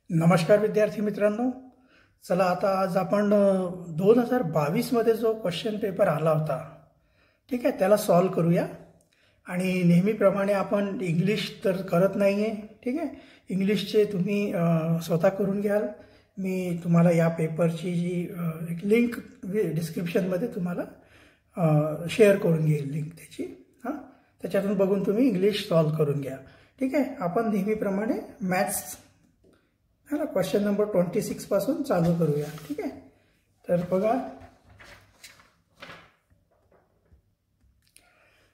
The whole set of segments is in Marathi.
नमस्कार विद्यार्थी मित्रांनो. चला आता आज आपण 2022 मध्ये जो क्वेश्चन पेपर आला होता, ठीक आहे, त्याला सॉल्व करूया. आणि नेहमीप्रमाणे आपण इंग्लिश तर करत नाही आहे, ठीक आहे. इंग्लिशचे तुम्ही स्वतः करून घ्याल. मी तुम्हाला या पेपरची जी एक लिंक डिस्क्रिप्शनमध्ये तुम्हाला शेअर करून घेईल, लिंक त्याची. हां, त्याच्यातून बघून तुम्ही इंग्लिश सॉल्व करून घ्या, ठीक आहे. आपण नेहमीप्रमाणे मॅथ्स है ना क्वेश्चन नंबर 26 पासून चालू करूया, ठीक आहे. तर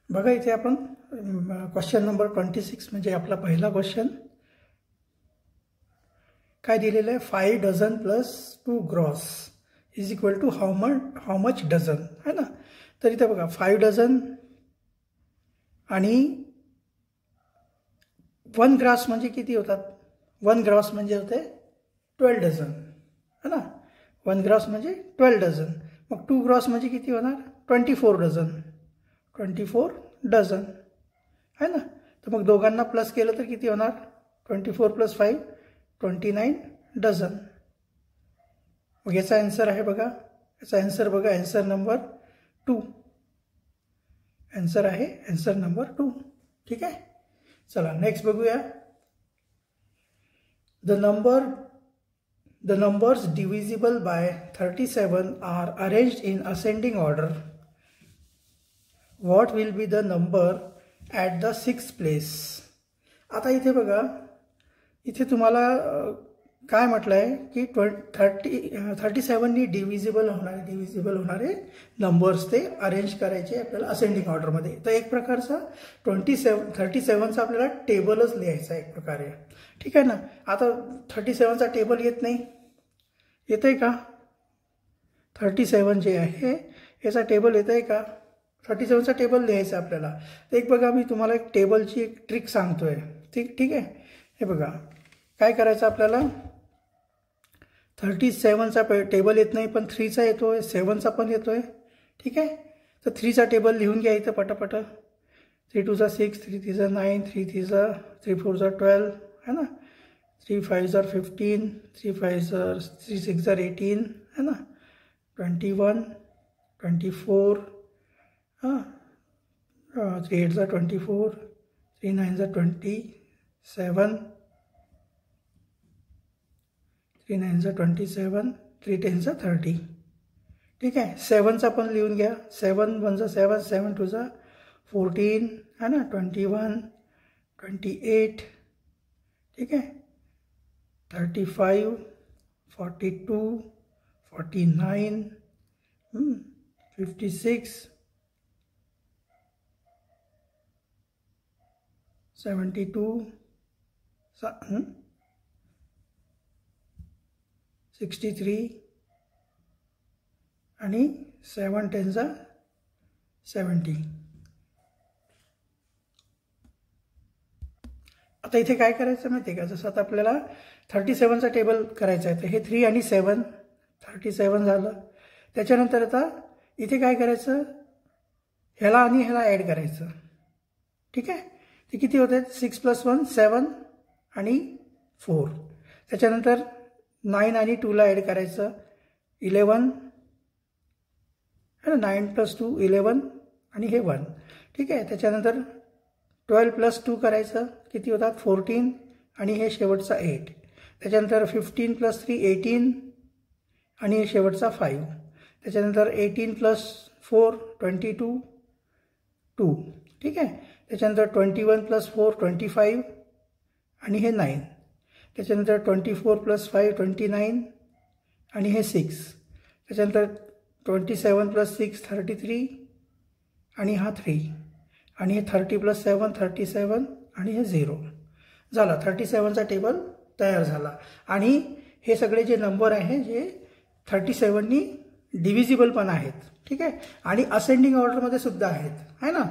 बघा इथे आपण क्वेश्चन नंबर 26 म्हणजे आपला पहिला क्वेश्चन काय दिलेलं आहे, 5 dozen plus 2 gross is equal to how much dozen, है ना. तर इथे बघा 5 डझन आणि 1 ग्रास म्हणजे किती होतात. 1 ग्रास म्हणजे होते 12 डझन, है ना. 1 ग्रास म्हणजे 12 डझन. मग 2 ग्रास म्हणजे किती होणार, 24 डझन. 24 डझन, है ना. तर मग दोघांना प्लस केलं तर किती होणार, 24 प्लस 5 29 डझन. मग याचा आन्सर आहे बघा, याचा आन्सर बघा, आन्सर नंबर 2. आन्सर आहे आन्सर नंबर 2, ठीक आहे. चला नेक्स्ट बघूया. The numbers divisible by 37 are arranged in ascending order. What will be the number at the 6th place? आता इथे बघा, इथे तुम्हाला काय म्हटलं आहे की 37नी डिव्हिजिबल होणारे नंबर्स ते अरेंज करायचे आपल्याला असेंडिंग ऑर्डरमध्ये. तर एक प्रकारचा 37चा आपल्याला टेबलच लिहायचा एक प्रकारे, ठीक आहे ना. आता 37चा टेबल येत नाही, येत आहे का, 37 जे आहे याचा टेबल येत आहे का, 37चा टेबल लिहायचा आपल्याला. तर एक बघा, मी तुम्हाला एक टेबलची एक ट्रिक सांगतोय, ठीक आहे. हे बघा काय करायचं आपल्याला, 37चा टेबल येत नाही पण 3चा येतोय, 7चा पण येतोय, ठीक आहे. तर 3चा टेबल लिहून घ्या इथं पटापट. 3 2 6, 3 3 9, 3 3 4 12, है ना. 3 5 15, 3 6 18, है ना. 21 24, हां, 3 8 24, 3 9 27, 3 9 27, 3 10 30, ठीक आहे. 7चा पण लिहून घ्या. 7 1 7, 7 2 14, है ना. 21 28, ठीक आहे. 35 42 49, 56 72, 63 आणि 7 10 70. आता इथे काय करायचं माहिती आहे का, जसं आता आपल्याला 37चा टेबल करायचा आहे, तर हे 3 आणि 7 37 झालं. त्याच्यानंतर आता इथे काय करायचं, ह्याला आणि ह्याला ॲड करायचं, ठीक आहे. ते किती होते, 6 + 1 7 आणि 4. त्याच्यानंतर 9 आणि 2ला ॲड करायचं, 11, है ना. 9 + 2 11 आणि हे 1, ठीक आहे. त्याच्यानंतर 12 + 2 करायचं, किती होतात 14 आणि हे शेवटचा 8. त्याच्यानंतर 15 + 3 18 आणि हे शेवटचा 5. त्याच्यानंतर 18 + 4 22 2, ठीक आहे. त्याच्यानंतर 21 + 4 25 आणि हे 9. त्याच्यानंतर 24 + 5 29 आणि हे 6. त्याच्यानंतर 27 + 6 33 आणि हा 3 आणि हे 30 + 7 37 आणि हे 0. झाला, 37चा टेबल तयार झाला. आणि हे सगळे जे नंबर आहे जे 37नी डिव्हिजिबल पण आहेत, ठीक आहे. आणि असेंडिंग ऑर्डरमध्ये सुद्धा आहेत, आहे ना.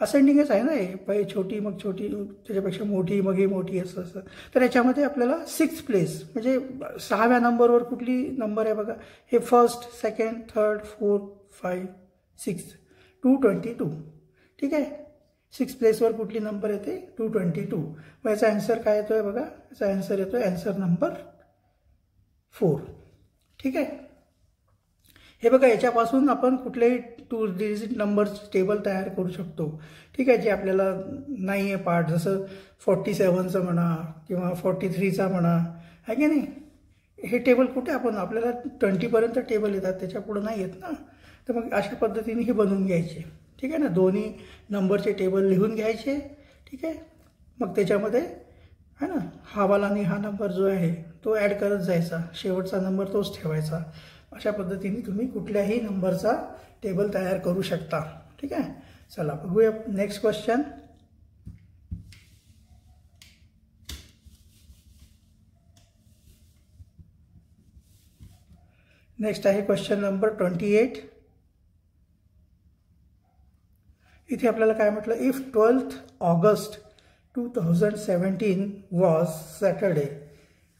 असेंडिंगच आहे ना, हे पहिले छोटी मग छोटी, त्याच्यापेक्षा मोठी मग ही मोठी, असं. तर याच्यामध्ये आपल्याला 6th प्लेस म्हणजे 6व्या नंबरवर कुठली नंबर आहे बघा, हे 1st 2nd 3rd 4th 5th 6th 222, ठीक आहे. 6 प्लेसवर कुठली नंबर येते 222. मग याचा आन्सर काय येतोय बघा, याचा आन्सर येतोय आन्सर नंबर 4. ठीक आहे. हे बघा, याच्यापासून आपण कुठलेही 2 डिजिट नंबर्स टेबल तयार करू शकतो. ठीक आहे, जे आपल्याला नाही आहे पार्ट, जसं 47चं म्हणा किंवा 43चा म्हणा, आहे की नाही. हे टेबल कुठे आपण आपल्याला 20पर्यंत टेबल येतात, त्याच्या पुढे नाही येत ना. तर मग अशा पद्धतीने हे बनवून घ्यायचे. ठीक आहे ना, दोन्ही नंबरचे टेबल लिहून घ्यायचे. ठीक आहे, मग त्याच्यामध्ये है ना हा वाला आणि हा नंबर जो आहे तो ॲड करत जायचा, शेवटचा नंबर तोच ठेवायचा. अशा पद्धतीने तुम्ही कुठल्याही नंबरचा टेबल तयार करू शकता. ठीक आहे, चला बघूया नेक्स्ट क्वेश्चन. नेक्स्ट आहे क्वेश्चन नंबर 28. इथे आपल्याला काय म्हटलं, if 12th August 2017 was Saturday,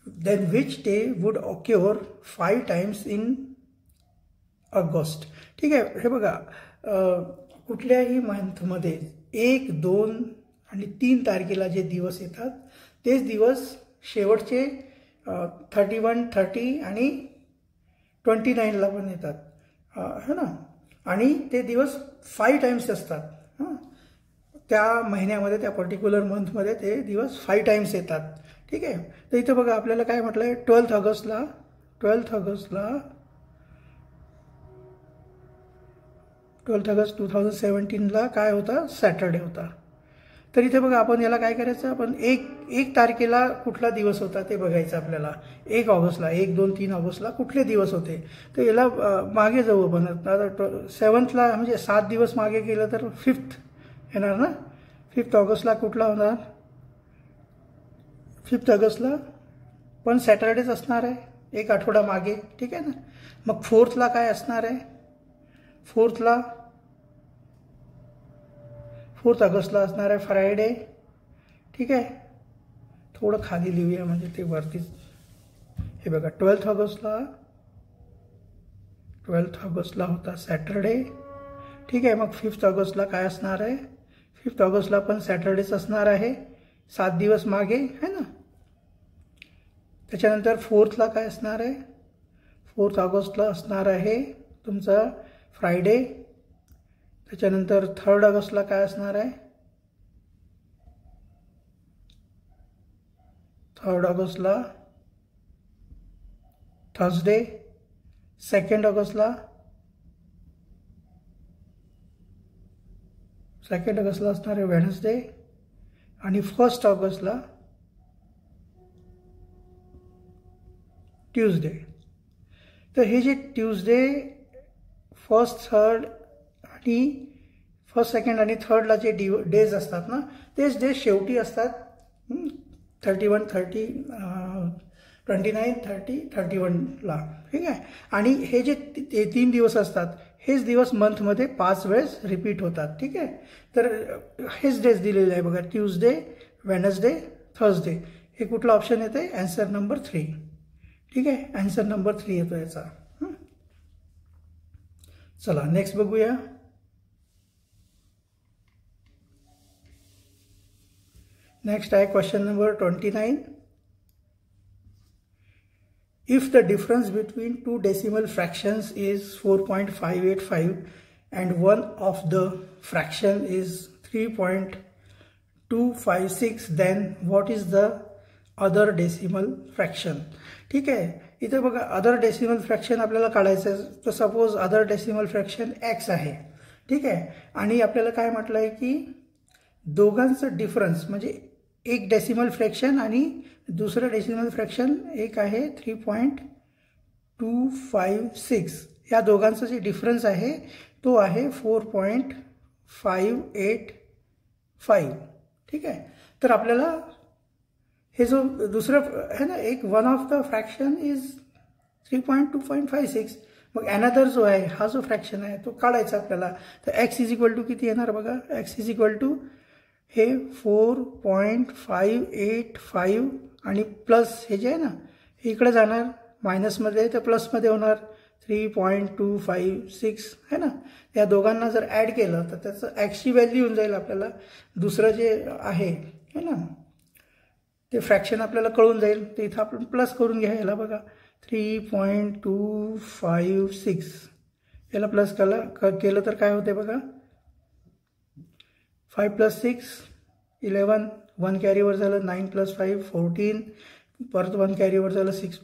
then which day would occur 5 times in August? ठीक आहे, हे बघा, कुठल्याही मंथमध्ये 1, 2 आणि 3 तारखेला जे दिवस येतात तेच दिवस शेवटचे 31, 30 आणि 29ला पण येतात, है ना. आणि ते दिवस 5 टाइम्स असतात. हां, त्या महिन्यामध्ये, त्या पर्टिक्युलर मंथमध्ये ते दिवस 5 टाइम्स येतात. ठीक आहे, तर इथं बघा आपल्याला काय म्हटलं आहे, 12th ऑगस्टला 12th ऑगस्ट 2017ला काय होता, सॅटर्डे होता. तर इथे बघा आपण याला काय करायचं, आपण एक तारखेला कुठला दिवस होता ते बघायचं आपल्याला. 1 ऑगस्टला 1, 2, 3 ऑगस्टला कुठले दिवस होते, तर याला मागे जाऊ आपण. आता 7thला म्हणजे 7 दिवस मागे गेलं तर 5th येणार ना. 5th ऑगस्टला कुठला होणार, 5th ऑगस्टला पण सॅटर्डेच असणार आहे, एक आठवडा मागे. ठीक आहे ना. मग 4thला काय असणार आहे, 4th ऑगस्टला असणार आहे फ्रायडे. ठीक आहे, थोडं खाली लिहूया म्हणजे ते वरती. हे बघा, 12th ऑगस्टला होता सॅटरडे. ठीक आहे, मग 5th ऑगस्टला काय असणार आहे, 5th ऑगस्टला पण सॅटर्डेच असणार आहे, 7 दिवस मागे है ना. त्याच्यानंतर 4thला काय असणार आहे, 4th ऑगस्टला असणार आहे तुमचा फ्रायडे. त्याच्यानंतर 3rd ऑगस्टला काय असणार आहे, 3rd ऑगस्टला थर्सडे. 2nd ऑगस्टला असणार आहे वेडनेसडे. आणि 1st ऑगस्टला ट्यूजडे. तर हे जे ट्यूजडे 1st, 3rd आणि 1st, 2nd आणि 3rdला जे डेज असतात ना, तेच डेज शेवटी असतात. 31, 30, 29, 30, 31ला. ठीक आहे, आणि हे जे 3 दिवस असतात हेच दिवस मंथमध्ये 5 वेळेस रिपीट होतात. ठीक आहे, तर हेच डेज दिलेले आहे बघा, ट्यूजडे, वेडनेसडे, थर्सडे. हे कुठला ऑप्शन येते, आन्सर नंबर 3. ठीक आहे, आन्सर नंबर 3 येतो याचा. चला नेक्स्ट बघूया. नेक्स्ट आहे question number 29. If the difference between 2 decimal fractions is 4.585 and one of the fraction is 3.256, then what is the other decimal fraction? ठीक आहे, इथे बघा अदर डेसिमल फ्रॅक्शन आपल्याला काढायचं आहे. तर suppose other decimal fraction x आहे. ठीक आहे, आणि आपल्याला काय म्हटलं आहे की दोघांचं डिफरन्स म्हणजे एक डेसिमल फ्रॅक्शन आणि दुसरं डेसिमल फ्रॅक्शन एक आहे 3.256. या दोघांचं जे डिफरन्स आहे तो आहे 4.585. ठीक आहे, तर आपल्याला हे जो दुसरं आहे ना, एक one of the fraction is 3.256. मग अनदर जो आहे हा जो फ्रॅक्शन आहे तो काढायचा आपल्याला. तर x इज इक्वल टू किती येणार बघा, x इज इक्वल टू हे 4.585 आणि प्लस हे जे आहे ना हे इकडे जाणार मायनसमध्ये तर प्लसमध्ये होणार 3.256 है ना. या दोघांना जर ॲड केलं तर त्याचं ॲक्सची व्हॅल्यू येऊन जाईल आपल्याला. दुसरं जे आहे है ना ते फ्रॅक्शन आपल्याला कळून जाईल. तर इथं आपण प्लस करून घ्या याला बघा 3.256 याला प्लस केलं तर काय होते बघा 5 + 6 11 1 कॅरीवर झालं 9 + 5 14 परत 1 कॅरीवर झालं 6 +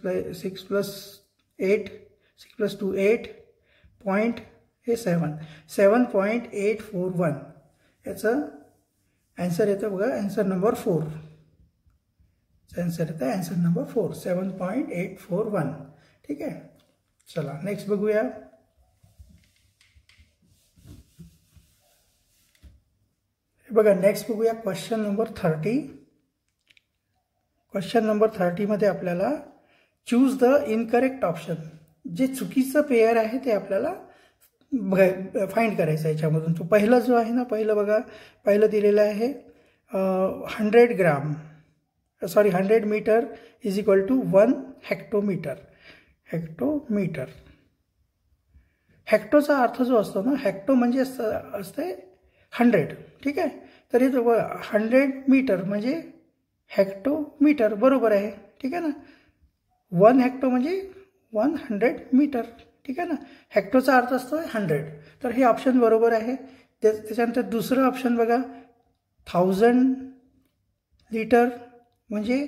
2 8 पॉईंट हे 7.841 याचं ॲन्सर येतं बघा. ॲन्सर नंबर 4 आन्सर येतं ॲन्सर नंबर 4 7.841. ठीक आहे. चला नेक्स्ट बघूया. बघा नेक्स्ट बघूया क्वेश्चन नंबर 30. क्वेश्चन नंबर 30 मध्ये आपल्याला चूज द इनकरेक्ट ऑप्शन. जे चुकीचं पेयर आहे ते आपल्याला फाइंड करायचं आहे याच्यामधून. तो पहिला जो आहे ना पहिलं दिलेलं आहे 100 gram 100 metre is equal to 1 hectometre. हेक्टोचा अर्थ जो असतो ना हेक्टो म्हणजे असते 100. ठीक आहे. तर इथं 100 मीटर म्हणजे हेक्टोमीटर बरोबर आहे. ठीक आहे ना. 1 हेक्टो म्हणजे 100 मीटर. ठीक आहे ना. हेक्टोचा अर्थ असतो 100. तर हे ऑप्शन बरोबर आहे. त्याच्यानंतर दुसरं ऑप्शन बघा 1000 लिटर म्हणजे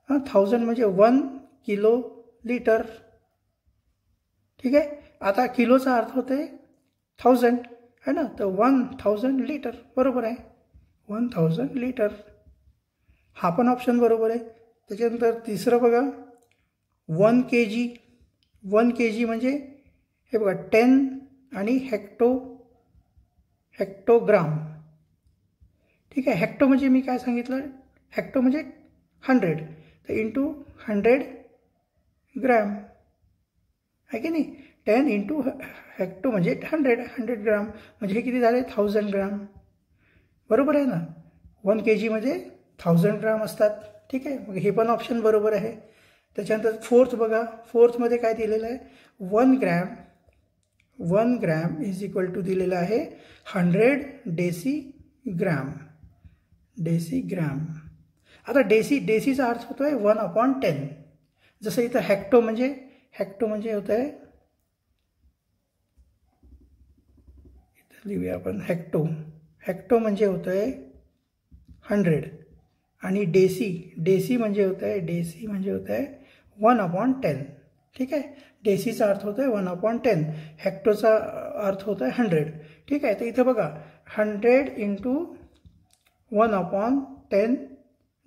1000 म्हणजे 1 किलो लिटर. ठीक आहे. आता किलोचा अर्थ होते 1000 है ना. तर 1000 लिटर बरोबर आहे 1000 लिटर. हा पण ऑप्शन बरोबर आहे. त्याच्यानंतर तिसरं बघा 1 kg. 1 kg म्हणजे हे बघा 10 आणि हेक्टोग्राम. ठीक आहे. हेक्टो म्हणजे मी काय सांगितलं हेक्टो म्हणजे 100 तर इंटू 100 ग्रॅम आहे की नाही. 10 इंटू हेक्टो म्हणजे 100 ग्राम म्हणजे हे किती झाले 1000 ग्राम बरोबर आहे ना. 1 kg मध्ये 1000 ग्राम असतात. ठीक आहे. मग हे पण ऑप्शन बरोबर आहे. त्याच्यानंतर फोर्थ बघा. फोर्थमध्ये काय दिलेलं आहे 1 ग्रॅम इज इक्वल टू दिलेलं आहे 100 डेसीग्राम. आता डेसीचा अर्थ होतो आहे 1/10. जसं इथं हेक्टो म्हणजे होत आहे इथं लिहूया आपण हेक्टो म्हणजे होतं आहे 100 आणि डेसी म्हणजे होतं आहे 1/10. ठीक आहे. डेसीचा अर्थ होतो आहे 1/10. हेक्टोचा अर्थ होतो आहे 100. ठीक आहे. तर इथं बघा 100 इंटू 1/10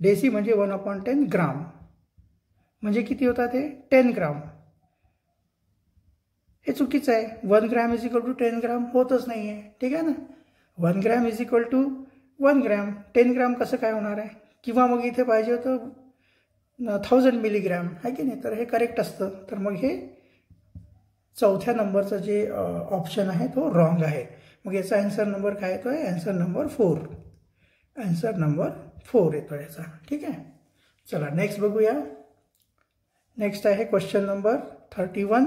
डेसी म्हणजे 1/10 ग्राम म्हणजे किती होतात ते 10 ग्राम. हे चुकीचं आहे. 1 gram is equal to 10 gram होतच नाही आहे. ठीक आहे ना. 1 gram is equal to 1 gram. 10 gram कसं काय होणार आहे. किंवा मग इथे पाहिजे होतं 1000 मिलीग्रॅम आहे की नाही. तर हे करेक्ट असतं. तर मग हे चौथ्या नंबरचं जे ऑप्शन आहे तो रॉंग आहे. मग याचा ॲन्सर नंबर काय येतो आहे ॲन्सर नंबर 4. ॲन्सर नंबर 4 येतो याचा. ठीक आहे. चला नेक्स्ट बघूया. नेक्स्ट आहे क्वेश्चन नंबर 31.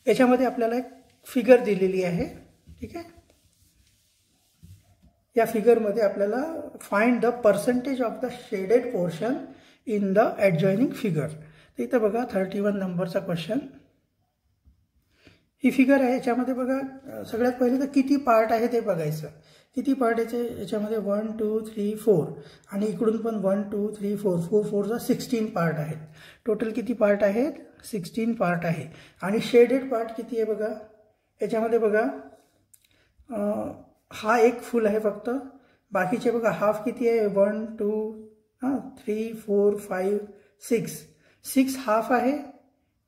याच्यामध्ये आपल्याला एक फिगर दिलेली आहे. ठीक आहे. या फिगरमध्ये आपल्याला find the percentage of the shaded portion in the adjoining figure. तर इथं बघा 31 नंबरचा क्वेश्चन. ही फिगर आहे. याच्यामध्ये बघा सगळ्यात पहिले तर किती पार्ट आहे ते बघायचं. किती पार्ट याच्यामध्ये 1 2 3 4 आणि इकडून पण 1 2 3 4 4 16 पार्ट आहेत. टोटल किती पार्ट आहेत 16 पार्ट आहे. आणि शेडेड पार्ट किती आहे बघा. याच्यामध्ये बघा हा एक फुल आहे फक्त. बाकीचे बघा हाफ किती आहे 1 2 3 4 5 6 हाफ आहे.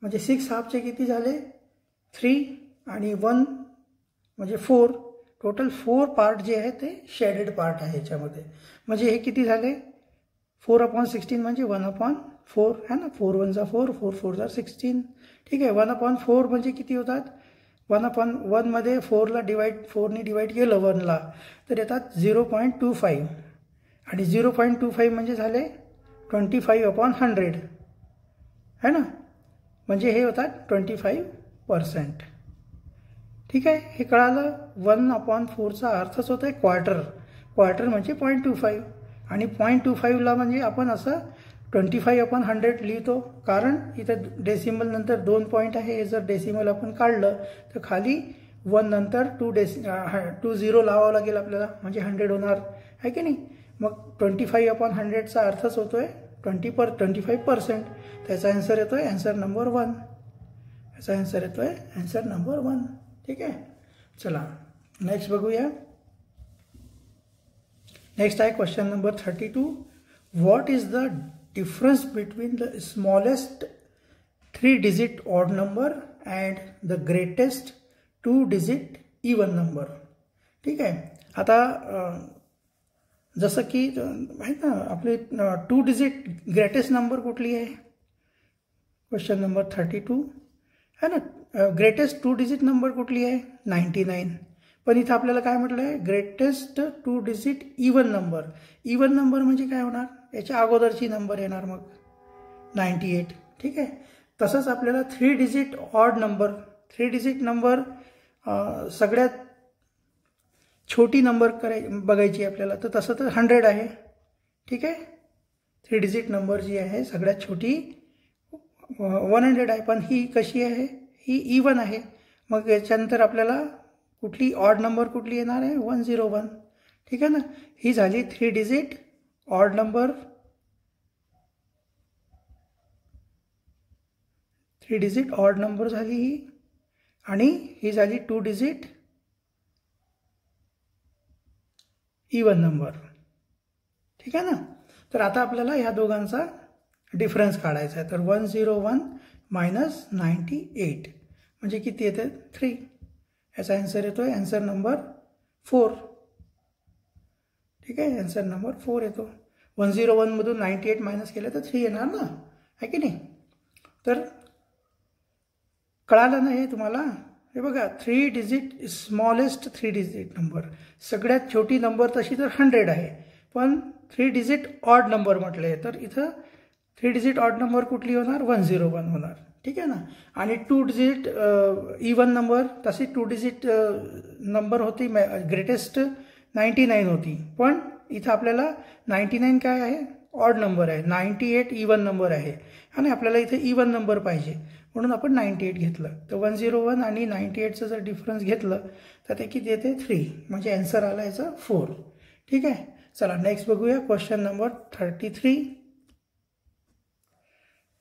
म्हणजे 6 हाफचे किती झाले 3 आणि 1 म्हणजे 4. टोटल 4 पार्ट जे आहे ते शेडेड पार्ट आहे याच्यामध्ये. म्हणजे हे किती झाले 4/16 म्हणजे 1/4 है ना. 4 1 जा 4 4 4 जा 16. ठीक आहे. 1/4 म्हणजे किती होतात 1/1 मध्ये 4ला डिवाइड केलं 1ला तर येतात 0.25 आणि 0.25 म्हणजे झाले 25/100 है ना. म्हणजे हे होतात 25%. ठीक आहे, हे कळालं. 1/4चा अर्थच होतो आहे क्वार्टर. क्वार्टर म्हणजे 0.25 आणि 0.25ला म्हणजे आपण असं 25/100 लिहितो, कारण इथं डेसिमल नंतर 2 पॉईंट आहे. हे जर डेसिमल आपण काढलं तर खाली 1 नंतर 2 झिरो लावावं लागेल आपल्याला, म्हणजे 100 होणार आहे की नाही. मग 25/100चा अर्थच होतो आहे 25%. त्याचा आन्सर येतो आहे आन्सर नंबर 1. याचा आन्सर येतो आहे आन्सर नंबर 1. ठीक आहे, चला नेक्स्ट बघूया. नेक्स्ट आहे question number 32. What is the difference between the smallest 3 digit odd number and the greatest 2 digit even number. ठीक आहे, आता जसं की माहीत ना आपली 2 डिजिट ग्रेटेस्ट नंबर कुठली आहे, क्वेश्चन नंबर 32 है ना. ग्रेटेस्ट 2 डिजिट नंबर कुठली आहे, 99. पण इथं आपल्याला काय म्हटलं आहे, greatest 2 digit even number. Even number म्हणजे काय होणार, याच्या अगोदरची नंबर येणार मग 98. ठीक आहे, तसंच आपल्याला 3 digit odd number, 3 digit number सगळ्यात छोटी नंबर बघायची आपल्याला, तर तसं तर 100 आहे. ठीक आहे, 3 डिजिट नंबर जी आहे सगळ्यात छोटी 100 आहे. पण ही कशी आहे, ही इवन आहे. मग याच्यानंतर आपल्याला कुठली ऑड नंबर कुठली येणार आहे, 101. ठीक आहे ना, ही झाली 3 digit odd number, 3 digit odd number झाली ही, आणि ही झाली 2 डिजिट इवन नंबर. ठीक आहे ना. तर आता आपल्याला ह्या दोघांचा डिफरन्स काढायचा आहे. तर 101 मायनस 98 म्हणजे किती येते, 3. याचा आन्सर येतो आहे आन्सर नंबर 4. ठीक आहे, आन्सर नंबर 4 येतो. 101मधून 98 मायनस केलं तर 3 येणार ना, आहे की नाही. तर कळालं ना हे तुम्हाला. हे बघा, 3 डिजिट स्मॉलेस्ट 3 डिजिट नंबर, सगळ्यात छोटी नंबर तशी तर 100 आहे, पण 3 डिजिट ऑड नंबर म्हटले तर इथं 3 डिजिट ऑड नंबर कुठली होणार, 101 होणार. ठीक आहे ना. आणि 2 डिजिट इवन नंबर, तशी 2 डिजिट नंबर होती ग्रेटेस्ट 99 होती, पण इथं आपल्याला 99 काय आहे, ऑड नंबर आहे. 98 इवन नंबर आहे आणि आपल्याला इथे इवन नंबर पाहिजे, म्हणून आपण 98 घेतलं. तर 101 आणि 98चं जर डिफरन्स घेतलं तर ते किती येते, 3. म्हणजे आन्सर आला याचा 4. ठीक आहे, चला नेक्स्ट बघूया क्वेश्चन नंबर 33.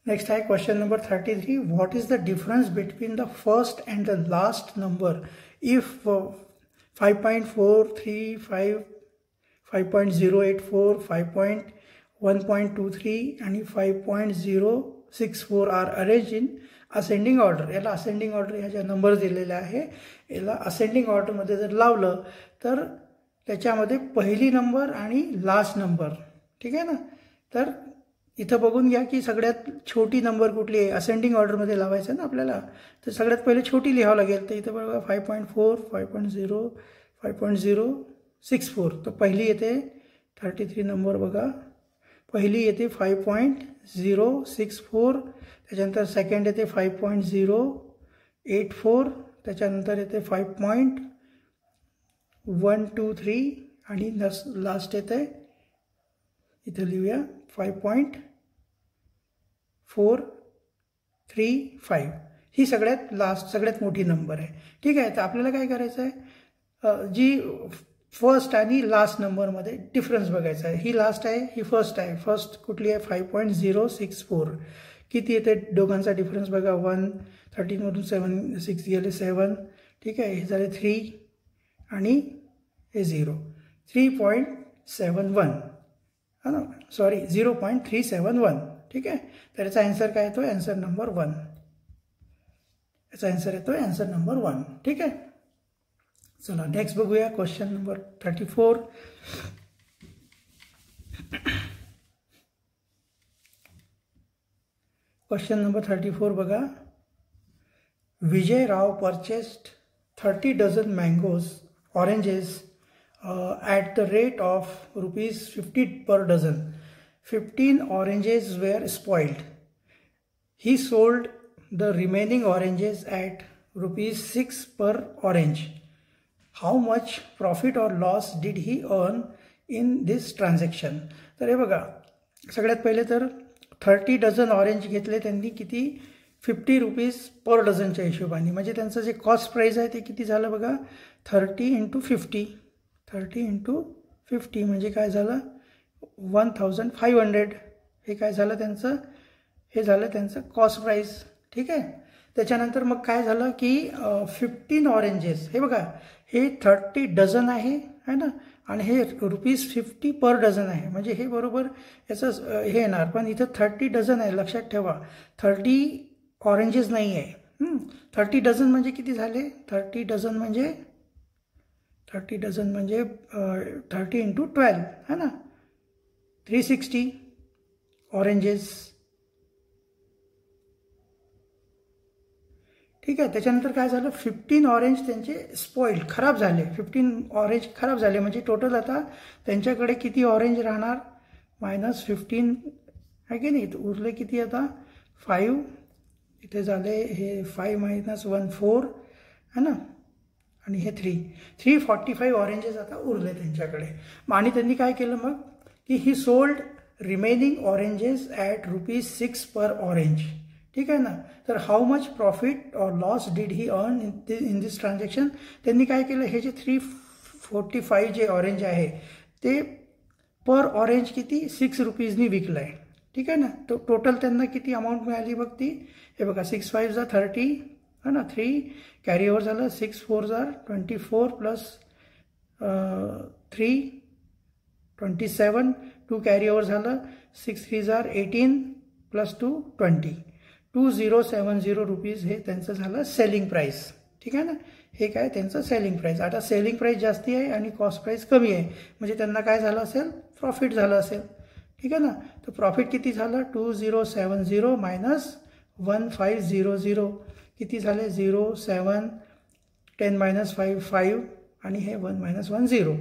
नेक्स्ट आहे question number 33. What is the difference between the first and the last number if 5.435, 5.084, 5.1.23 आणि 5.064 are arrange in ascending order. याला असेंडिंग ऑर्डर, ह्या ज्या नंबर दिलेल्या आहे याला असेंडिंग ऑर्डरमध्ये जर लावलं तर त्याच्यामध्ये पहिली नंबर आणि लास्ट नंबर. ठीक आहे ना. तर इथं बघून घ्या की सगळ्यात छोटी नंबर कुठली आहे, असेंडिंग ऑर्डरमध्ये लावायचं ना आपल्याला, तर सगळ्यात पहिले छोटी लिहावं लागेल. तर इथं बघा 5.4, 5.0, 5.064. तर पहिली येते 33 नंबर बघा, पहिली येते 5.064. त्याच्यानंतर सेकंड येते 5.084. त्याच्यानंतर येते 5.123 आणि लास्ट येते इथं लिहूया 5.435. ही सगळ्यात लास्ट, सगळ्यात मोठी नंबर आहे. ठीक आहे, तर आपल्याला काय करायचं आहे, जी फर्स्ट आणि लास्ट नंबरमध्ये डिफरन्स बघायचा आहे. ही लास्ट आहे, ही फर्स्ट आहे. फर्स्ट कुठली आहे, 5.064. किती येते दोघांचा डिफरन्स बघा, 13मधून 6 गेले 7. ठीक आहे, हे झाले 3 आणि हे 0, 3.71 हा ना, सॉरी 0.371. ठीक आहे, तर याचा आन्सर काय येतो, आन्सर नंबर 1. याचा आन्सर येतो आन्सर नंबर 1. ठीक आहे, चला नेक्स्ट बघूया क्वेश्चन नंबर 34. क्वेश्चन नंबर 34 बघा. Vijay Rao purchased 30 dozen mangoes, oranges at the rate of ₹50 per dozen. 15 oranges were spoiled. He sold the remaining oranges at ₹6 per orange. How much profit or loss did he earn in this transaction? तर हे बघा, सगळ्यात पहिले तर 30 डझन ऑरेंज घेतले त्यांनी, किती ₹50 पर डझनच्या हिशोबाने. म्हणजे त्यांचं जे कॉस्ट प्राईस आहे ते किती झालं बघा, 30 × 50. 30 × 50 म्हणजे काय झालं, 1500. हे काय झालं त्यांचं, हे झालं त्यांचं कॉस्ट प्राईस. ठीक आहे. त्याच्यानंतर मग काय झालं की 15 ऑरेंजेस, हे बघा हे 30 डझन आहे ना, आणि हे ₹50 पर डझन आहे. म्हणजे हे बरोबर याचं हे येणार. पण इथं 30 डझन आहे, लक्षात ठेवा. 30 ऑरेंजेस नाही आहे. 30 डझन म्हणजे किती झाले, 30 डझन म्हणजे 30 × 12 है ना, 360 ऑरेंजेस. ठीक आहे. त्याच्यानंतर काय झालं, 15 ऑरेंज त्यांचे स्पॉइल्ड, खराब झाले. 15 ऑरेंज खराब झाले म्हणजे टोटल आता त्यांच्याकडे किती ऑरेंज राहणार, -15 आहे की नाही. उरले किती आता 5. इथे झाले हे 5 - 1 4 है ना, आणि हे 345 ऑरेंजेस आता उरले त्यांच्याकडे. आणि त्यांनी काय केलं मग की ही sold remaining oranges at ₹6 per orange. ठीक आहे ना. तर हाऊ मच प्रॉफिट और loss did he earn in this transaction. त्यांनी काय केलं, हे जे 345 जे ऑरेंज आहे ते पर ऑरेंज किती ₹6 विकलं आहे. ठीक आहे ना. तो टोटल त्यांना किती अमाऊंट मिळाली बघ ती, हे बघा 6 × 5 = 30 है ना, 3 कॅरी ओव्हर झालं, 6 × 4 = 24 प्लस 3 27, 2 कॅरी ओव्हर झालं, 6 × 3 = 18 प्लस 2 20, ₹2070 हे त्यांचं झालं सेलिंग प्राईस. ठीक आहे ना. हे काय त्यांचं सेलिंग प्राईस. आता सेलिंग प्राईस जास्ती आहे आणि कॉस्ट प्राईस कमी आहे, म्हणजे त्यांना काय झालं असेल, प्रॉफिट झालं असेल. ठीक आहे ना. तर प्रॉफिट किती झालं, 2070 - 1500 किती झाले, 0 7 10 - 5 5 आणि हे 1 - 1 0,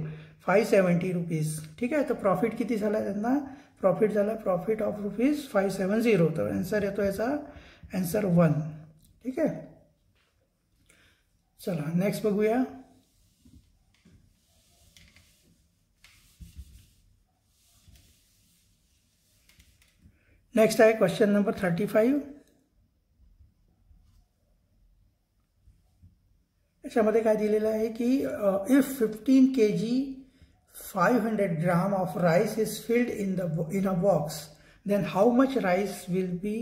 ₹570. ठीक आहे. तर प्रॉफिट किती झाला त्यांना, प्रॉफिट झाला प्रॉफिट ऑफ ₹570. तर आन्सर येतो याचा, आन्सर 1. ठीक आहे. चला नेक्स्ट बघूया. नेक्स्ट आहे क्वेश्चन नंबर 35. याच्यामध्ये काय दिलेलं आहे की if 15 kg 500 gram of rice is filled in a box, then how much rice will be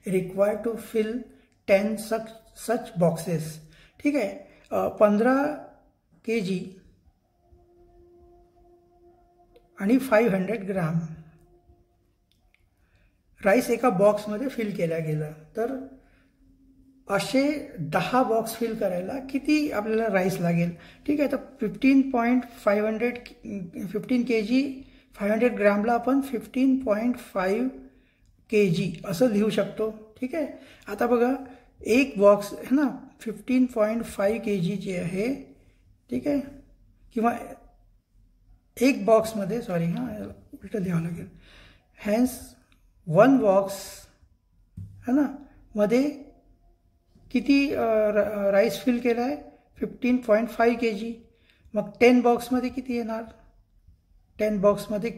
required to fill 10 such boxes. ठीक आहे. 15 kg आणि 500 ग्राम राईस एका बॉक्समध्ये फिल केल्या गेलं, तर असे 10 बॉक्स फिल करायला किती आपल्याला राईस लागेल. ठीक आहे. तर 15 kg 500 ग्रामला आपण 15.5 kg असं लिहू शकतो. ठीक आहे. आता बघा एक बॉक्स है ना 15.5 kg जे आहे. ठीक आहे. किंवा एक बॉक्समध्ये, सॉरी हां उलटं लिहावं लागेल, हॅन्स 1 बॉक्स है ना मध्ये किती राईस फिल केला आहे, 15.5 kg. मग 10 बॉक्समध्ये किती येणार, 10 बॉक्समध्ये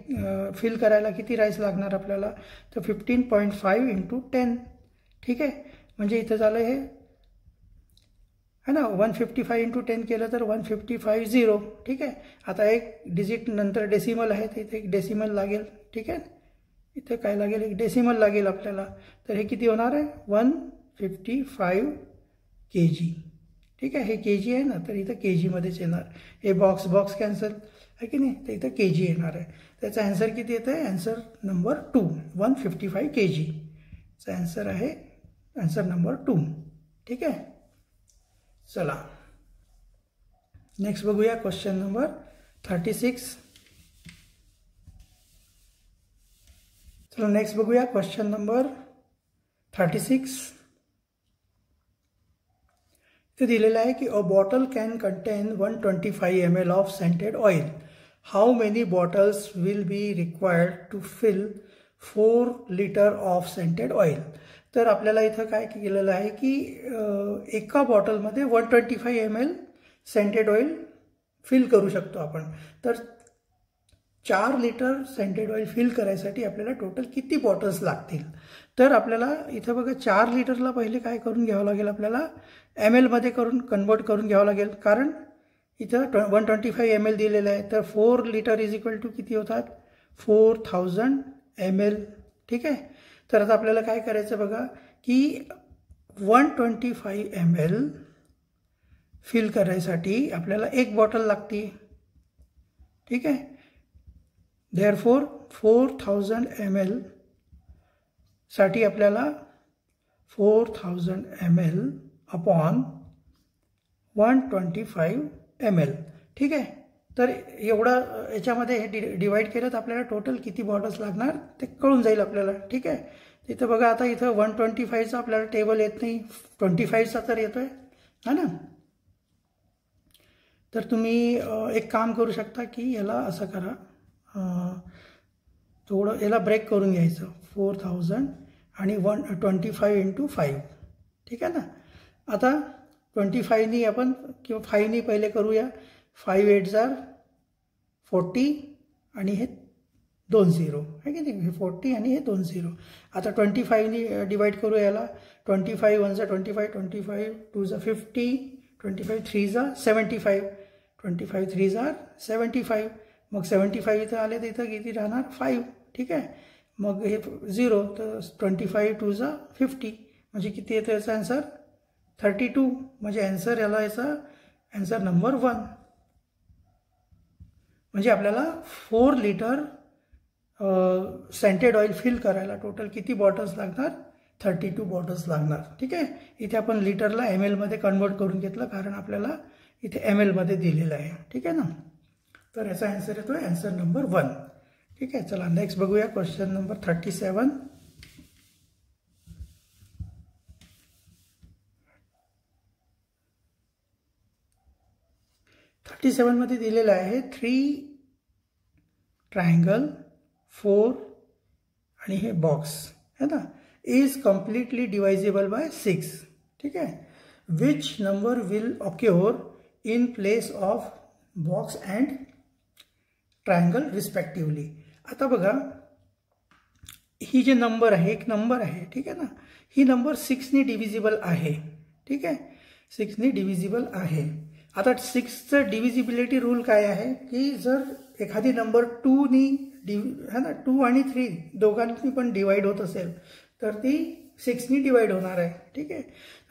फिल करायला किती राईस लागणार आपल्याला, तर 15.5 × 10. ठीक आहे. म्हणजे इथं झालं हे है ना 155 × 10 केलं तर 1550. ठीक आहे. आता एक डिजिट नंतर डेसिमल आहे, तर इथे एक डेसिमल लागेल. ठीक आहे. इथे काय लागेल, एक डेसिमल लागेल आपल्याला. तर हे किती होणार आहे, 155 kg. ठीक आहे. हे kg आहे ना, तर इथं kgमध्येच येणार. हे बॉक्स कॅन्सल आहे की नाही, तर इथं kg येणार आहे. त्याचा आन्सर किती येतं आहे, आन्सर नंबर 2, 155 kg चा आन्सर आहे, आन्सर नंबर 2. ठीक आहे. चला नेक्स्ट बघूया क्वेश्चन नंबर 36. चला नेक्स्ट बघूया क्वेश्चन नंबर 36. इथे दिलेलं आहे की a bottle can contain 125 ml of scented oil. How many bottles will be required to fill 4 liter of scented oil. तर आपल्याला इथं काय केलेलं आहे की एका बॉटलमध्ये 125 ml सेंटेड ऑइल फिल करू शकतो आपण. तर 4 लिटर सेंटेड ऑइल फिल करायसाठी आपल्याला टोटल किती बॉटल्स लागतील. तर आपल्याला इथं बघा 4 लिटरला पहिले काय करून घ्यावं लागेल, आपल्याला ml मध्ये कन्वर्ट करून घ्यावं लागेल, कारण इथं 125 ml दिलेलं आहे. तर 4 लिटर इज इक्वल टू किती होतात, 4000 ml. ठीक आहे. तर आता आपल्याला काय करायचं बघा की 125 ml फिल करायसाठी आपल्याला एक बॉटल लागते. ठीक आहे. देअरफॉर 4000 ml साठी आपल्याला 4000 ml अपॉन 125 ml. ठीक आहे. तर एवढं याच्यामध्ये डिवाइड केलं तर आपल्याला टोटल किती बॉटल्स लागणार ते कळून जाईल आपल्याला. ठीक आहे. तिथं बघा आता इथं 125चा आपल्याला टेबल येत नाही, 25चा तर येतोय है ना. तर तुम्ही एक काम करू शकता की याला असं करा, थोडं याला ब्रेक करून घ्यायचं, 4000 आणि 125 × 5. ठीक आहे ना. आता 25नी आपण किंवा 5नी पहिले करूया. 5 8 जार 40 आणि हे 2 0 आहे की नाही, हे 40 आणि हे 2 0. आता 25नी डिवाइड करू याला. 25 1 जार 25, 25 2 जार 50, 25 3 जार 75, 25 3 जार 75. मग 75 इथं आले तर इथं किती राहणार, 5. ठीक आहे. मग हे 0, तर 25 2 जार 50, म्हणजे किती येतं याचा आन्सर 32. म्हणजे आन्सर याला याचा आन्सर नंबर 1. म्हणजे आपल्याला 4 लिटर सेंटेड ऑइल फिल करायला टोटल किती बॉटल्स लागणार, 32 बॉटल्स लागणार. ठीक आहे. इथे आपण लिटरला ml मध्ये कन्वर्ट करून घेतलं, कारण आपल्याला इथे ml मध्ये दिलेलं आहे. ठीक आहे ना. तर याचा आन्सर येतो आन्सर नंबर 1. ठीक आहे. चला नेक्स्ट बघूया क्वेश्चन नंबर 37. मध्ये दिलेलं आहे 3 ट्रायंगल 4 आणि हे बॉक्स है ना, इज कम्प्लीटली डिवाइजेबल बाय 6. ठीक आहे. Which number will occur in place of box and triangle respectively. आता बघा ही जे नंबर आहे, एक नंबर आहे. ठीक आहे ना. ही नंबर 6नी डिव्हिजिबल आहे. ठीक आहे. 6नी डिव्हिजिबल आहे. आता 6चं डिव्हिजिबिलिटी रूल काय आहे की जर एखादी नंबर 2नी है ना, 2 आणि 3 दोघांनी पण डिवाइड होत असेल तर ती 6नी डिवाइड होणार आहे. ठीक आहे.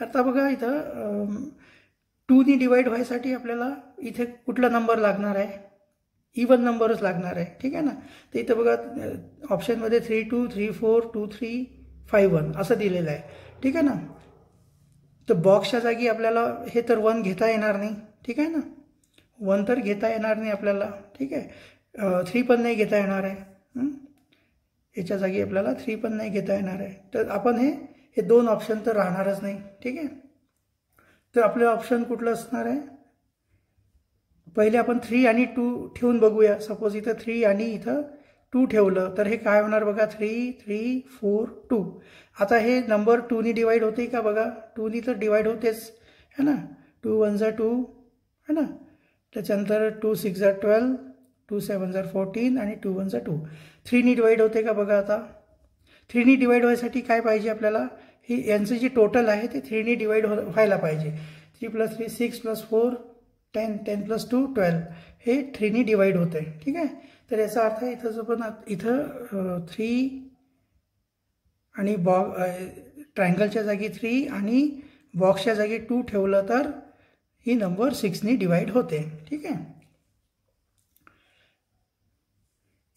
आता बघा इथं 2नी डिवाइड व्हायसाठी आपल्याला इथे कुठला नंबर लागणार आहे, इवन नंबरच लागणार आहे. ठीक आहे ना. तर इथं बघा ऑप्शनमध्ये 3 2 3 4 2 3 5 1 असं दिलेलं आहे. ठीक आहे ना. तर बॉक्सच्या जागी आपल्याला हे तर 1 घेता येणार नाही. ठीक आहे ना. 1 तर घेता येणार नाही आपल्याला. ठीक आहे. 3 पण नाही घेता येणार आहे. याच्या जागी आपल्याला 3 पण नाही घेता येणार आहे. तर आपण हे 2 ऑप्शन तर राहणारच नाही. ठीक आहे. तर आपलं ऑप्शन कुठलं असणार आहे, पहिले आपण 3 आणि 2 ठेवून बघूया. सपोज इथं 3 आणि इथं 2 ठेवलं तर हे काय होणार बघा, 3 3 4 2. आता हे नंबर 2नी डिवाइड होते का बघा, 2नी तर डिवाइड होतेच है ना. 2 1 जार 2 है ना. त्याच्यानंतर 2 6 जार 12, 2 7 जार 14 आणि 2 1 जार 2. 3नी डिवाइड होते का बघा. आता 3नी डिवाइड व्हायसाठी काय पाहिजे आपल्याला, ही यांचं जे टोटल आहे ते 3नी डिवाइड व्हायला पाहिजे. 3 + 3 6 + 4 10 10 + 2 12 हे 3नी डिवाइड होते. ठीक आहे. तर याचा अर्थ इथं जो पण इथं 3 आणि ट्रायंगलच्या जागी 3 आणि बॉक्सच्या जागी 2 ठेवलं तर ही नंबर 6नी डिवाइड होते. ठीक आहे.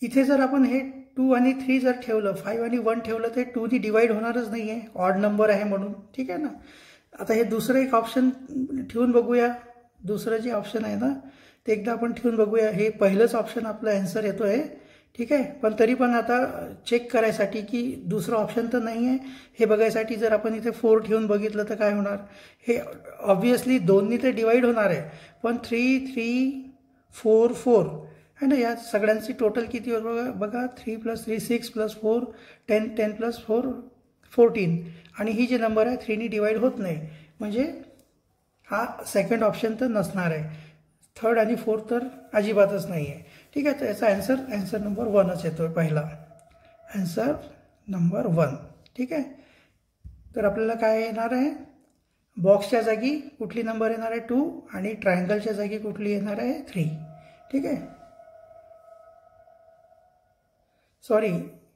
इथे जर आपण हे 2 आणि 3 जर ठेवलं, 5 आणि 1 ठेवलं तर 2नी डिवाइड होणारच नाही आहे, ऑड नंबर आहे म्हणून. ठीक आहे ना. आता हे दुसरं एक ऑप्शन ठेवून बघूया. दुसरं जे ऑप्शन आहे ना ते एकदा आपण ठेवून बघूया. हे पहिलंच ऑप्शन आपलं आन्सर येतो आहे. ठीक आहे. पण तरी पण आता चेक करायसाठी की दुसरं ऑप्शन तर नाही आहे हे बघायसाठी जर आपण इथे 4 ठेवून बघितलं तर काय होणार, हे ऑब्व्हियसली 2नी तर डिवाइड होणार आहे, पण 3 3 4 4 है ना. या सगळ्यांची टोटल किती होत बघा. 3 + 3 6 + 4 10 10 + 4 14 आणि ही जे नंबर आहे 3नी डिवाइड होत नाही, म्हणजे हा सेकंड ऑप्शन तर नसणार आहे. थर्ड आणि फोर्थ तर अजिबातच नाही आहे. ठीक आहे, तर याचा आन्सर नंबर 1च येतो आहे पहिला, आन्सर नंबर 1. ठीक आहे, तर आपल्याला काय येणार आहे, बॉक्सच्या जागी कुठली नंबर येणार आहे 2 आणि ट्रायंगलच्या जागी कुठली येणार आहे 3. ठीक आहे, सॉरी,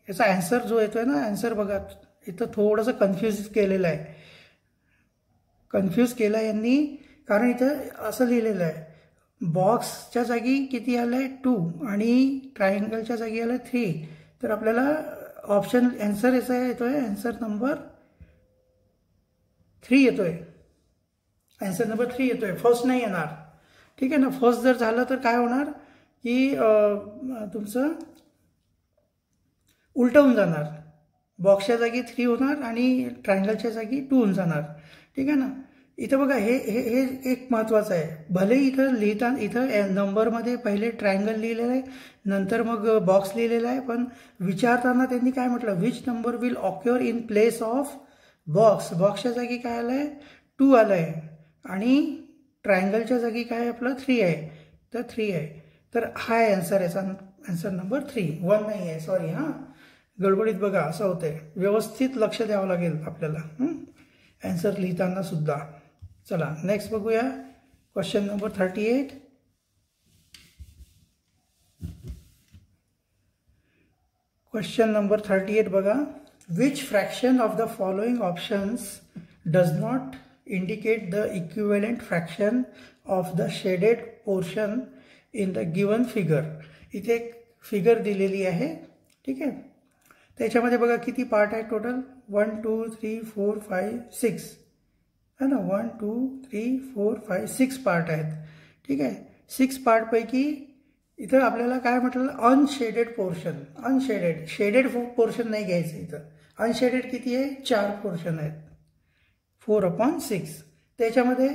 याचा आन्सर जो येतो आहे ना, आन्सर बघा इथं थोडंसं कन्फ्यूज केलेलं आहे, कन्फ्यूज केलं यांनी, कारण इथं असं लिहिलेलं आहे बॉक्सच्या जागी किती आलं आहे 2 आणि ट्रायंगलच्या जागी आलं आहे 3. तर आपल्याला ऑप्शन आन्सर याचा येतो आहे आन्सर नंबर 3 येतो आहे, आन्सर नंबर 3 येतो आहे, फर्स्ट नाही येणार. ठीक आहे ना, फर्स्ट जर झालं तर काय होणार की तुमचं उलटं होऊन जाणार, बॉक्सच्या जागी 3 होणार आणि ट्रायंगलच्या जागी 2 होऊन जाणार. ठीक आहे ना, इथं बघा हे हे हे एक महत्त्वाचं आहे, भले इथं लिहिताना इथं नंबरमध्ये पहिले ट्रायंगल लिहिलेलं आहे, नंतर मग बॉक्स लिहिलेला आहे, पण विचारताना त्यांनी काय म्हटलं, which number will occur in place of box. बॉक्सच्या जागी काय आलं आहे 2 आलं आहे आणि ट्रायंगलच्या जागी काय आपलं 3 आहे, तर 3 आहे. तर हा आहे आन्सर, याचा आन्सर नंबर 3, 1 नाही आहे, सॉरी हां, गडबडीत बघा असं होतंय, व्यवस्थित लक्ष द्यावं लागेल आपल्याला आन्सर लिहिताना सुद्धा. चला नेक्स्ट बघूया, क्वेश्चन नंबर 38. क्वेश्चन नंबर 38 बघा, which fraction of the following options does not indicate the equivalent fraction of the shaded portion in the given figure. इथे एक फिगर दिलेली आहे. ठीक आहे, त्याच्यामध्ये बघा किती पार्ट आहे टोटल, 1 2 3 4 5 6 है ना, 1 2 3 4 5 6 पार्ट आहेत. ठीक आहे, 6 पार्टपैकी इथं आपल्याला काय म्हटलं, unshaded portion, unshielded, shaded portion नाही घ्यायचं इथं. अनशेडेड किती आहे, 4 पोर्शन आहेत, 4/6. त्याच्यामध्ये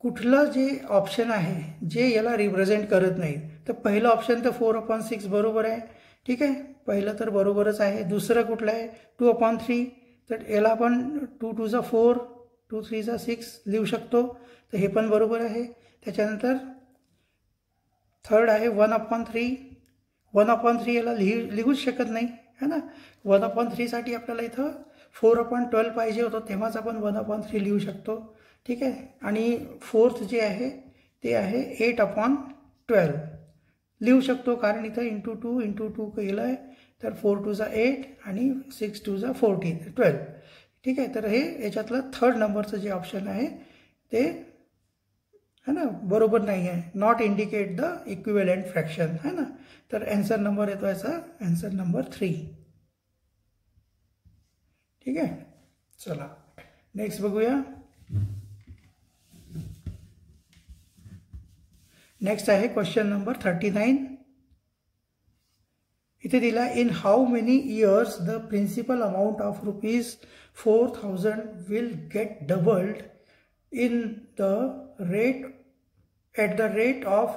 कुठलं जे ऑप्शन आहे जे याला रिप्रेझेंट करत नाही, तर पहिलं ऑप्शन तर 4/6 बरोबर आहे. ठीक आहे, पहिलं तर बरोबरच आहे. दुसरं कुठलं आहे 2/3, तर याला आपण 2 2 जा 4, 2 3 जा 6 लिहू शकतो, तर हे पण बरोबर आहे. त्याच्यानंतर थर्ड आहे 1/3, 1/3 याला लिहूच शकत नाही है ना, 1/3 साठी आपल्याला इथं 4/12 पाहिजे होतं, तेव्हाच आपण 1/3 लिहू शकतो. ठीक आहे, आणि फोर्थ जे आहे ते आहे 8/12 लिहू शकतो, कारण इथं इंटू 2 केलं आहे, तर 4 2 जा 8 आणि 6 2 जा 12. ठीक आहे, तर हे याच्यातलं थर्ड नंबरचं जे ऑप्शन आहे ते है ना बरोबर नाही आहे, not indicate the equivalent fraction है ना. तर आन्सर नंबर येतो याचा आन्सर नंबर 3. ठीक आहे, चला नेक्स्ट बघूया. नेक्स्ट आहे क्वेश्चन नंबर 39. इथे दिला, in how many years the principal amount of ₹4,000 will get doubled in the rate at the rate of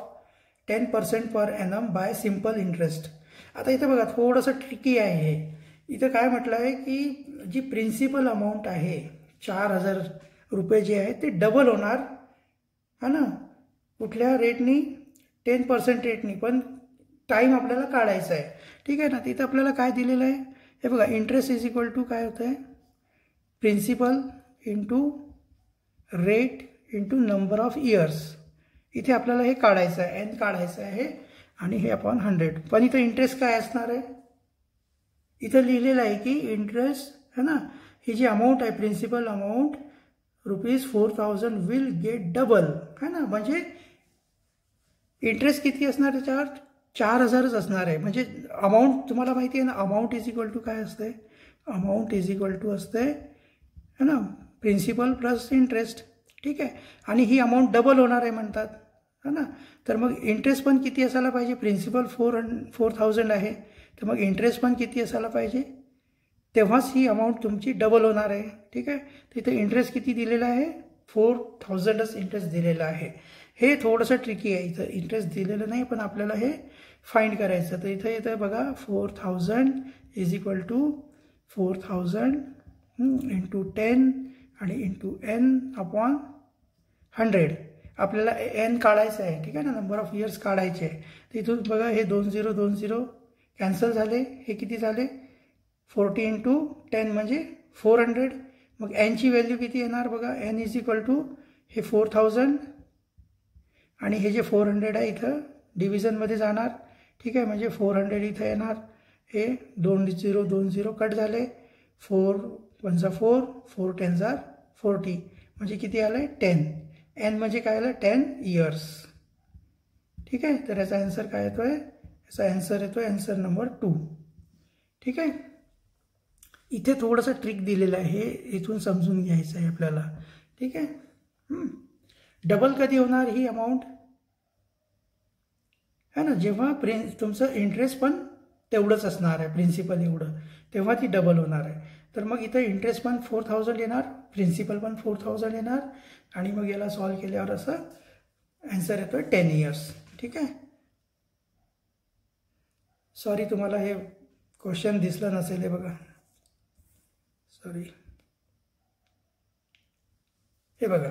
10% per annum by simple interest. आता इथे बघा थोडंसं ट्रिकी आहे हे. इथं काय म्हटलं आहे की जी प्रिन्सिपल अमाऊंट आहे ₹4,000 जे आहे ते डबल होणार है ना, कुठल्या रेटनी 10% रेटनी, पण टाईम आपल्याला काढायचा आहे. ठीक आहे ना, तिथं आपल्याला काय दिलेलं आहे हे बघा, इंटरेस्ट इज इक्वल टू काय होतं आहे, principal into rate into number of years. इथे आपल्याला हे काढायचं आहे, एन काढायचं आहे आणि हे अपॉन 100. पण इथं इंटरेस्ट काय असणार आहे, इथं लिहिलेलं आहे की इंटरेस्ट है ना, ही जी अमाऊंट आहे principal amount ₹4,000 will get double है ना, म्हणजे इंटरेस्ट किती असणार त्याच्यावर 4,000च असणार आहे. म्हणजे अमाऊंट तुम्हाला माहिती आहे ना, अमाऊंट इज इक्वल टू काय असते, अमाऊंट इज इक्वल टू असते है ना प्रिन्सिपल प्लस इंटरेस्ट. ठीक आहे, आणि ही अमाऊंट डबल होणार आहे म्हणतात है ना, तर मग इंटरेस्ट पण किती असायला पाहिजे, प्रिन्सिपल 4,000 आहे, तर मग इंटरेस्ट पण किती असायला पाहिजे, तेव्हाच ही अमाऊंट तुमची डबल होणार आहे. ठीक आहे, तिथे इंटरेस्ट किती दिलेला आहे, 4,000च इंटरेस्ट दिलेला आहे. हे थोडंसं ट्रिकी आहे, इथं इंटरेस्ट दिलेलं नाही पण आपल्याला हे फाइंड करायचं. तर इथं येतं बघा 4,000 इज इक्वल टू 4000 इंटू 10 आणि इंटू n अपॉन 100. आपल्याला n काढायचं आहे, ठीक आहे ना, नंबर ऑफ इयर्स काढायचे आहे. तर इथून बघा हे 20 कॅन्सल झाले. हे किती झाले? 40 इंटू 10 म्हणजे 400. मग nची व्हॅल्यू किती येणार बघा? n इज इक्वल टू हे 4000 आणि हे जे 400 आहे इथं डिव्हिजनमध्ये जाणार, ठीक आहे. म्हणजे 400 इथं येणार. हे 20 कट झाले. 4 1 4, 4 10 40. म्हणजे किती आलं आहे? 10. n म्हणजे काय आलं? 10 इयर्स. ठीक आहे. तर याचा आन्सर काय येतो आहे? याचा आन्सर येतो आहे आन्सर नंबर 2. ठीक आहे. इथे थोडंसं ट्रिक दिलेलं आहे, हे इथून समजून घ्यायचं आहे आपल्याला. ठीक आहे. डबल कधी होणार ही अमाऊंट? है ना, जेव्हा तुमचं इंटरेस्ट पण तेवढंच असणार आहे, प्रिन्सिपल एवढं, तेव्हा ती डबल होणार आहे. तर मग इथं इंटरेस्ट पण 4000 येणार, प्रिन्सिपल पण 4000 येणार आणि मग याला सॉल्व केल्यावर असं आन्सर येतो आहे 10 इयर्स. ठीक आहे. सॉरी तुम्हाला हे क्वेश्चन दिसलं नसेल, हे बघा, सॉरी. हे बघा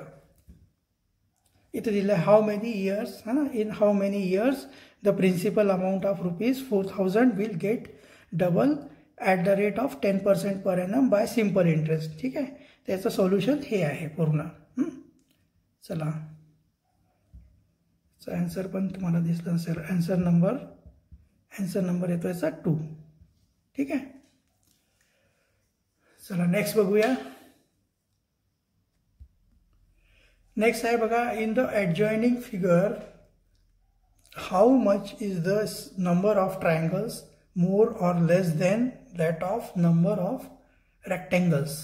इथे दिलं हाऊ मेनी इयर्स, है ना, in how many years the principal amount of ₹4000 will get double at the rate of 10% per annum by simple interest. ठीक आहे. त्याचं सोल्युशन हे आहे पूर्ण. चला, आन्सर पण तुम्हाला दिसलं नसेल. आन्सर नंबर येतो याचा 2. ठीक आहे. चला नेक्स्ट बघूया. नेक्स्ट आहे बघा, in the adjoining figure how much is the number of triangles more or less than that of number of rectangles.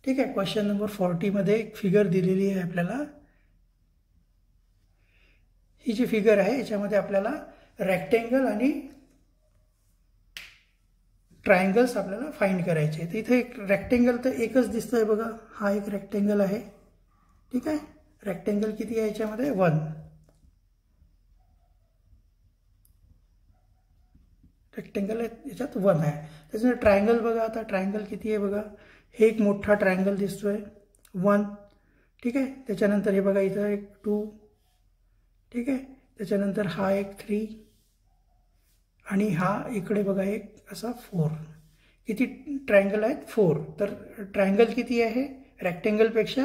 ठीक आहे. क्वेश्चन नंबर 40 मध्ये एक फिगर दिलेली आहे आपल्याला. ही जी फिगर आहे याच्यामध्ये आपल्याला रेक्टेंगल आणि ट्रायंगल्स आपल्याला फाइंड करायचे. तर इथे एक रेक्टेंगल तर एकच दिसतोय बघा, हा एक रेक्टेंगल आहे. ठीक आहे. रेक्टेंगल किती आहे याच्यामध्ये? 1. रेक्टेंगल याच्यात 1 आहे. त्याच्यानंतर ट्रायंगल बघा, आता ट्रायंगल किती आहे बघा, हे एक मोठा ट्रायंगल दिसतोय 1. ठीक आहे. त्याच्यानंतर हे बघा इथं एक 2. ठीक आहे. त्याच्यानंतर हा एक 3 आणि हा इकडे बघा एक असा 4. किती ट्रायंगल आहेत? 4. तर ट्रायंगल किती आहे रेक्टेंगलपेक्षा,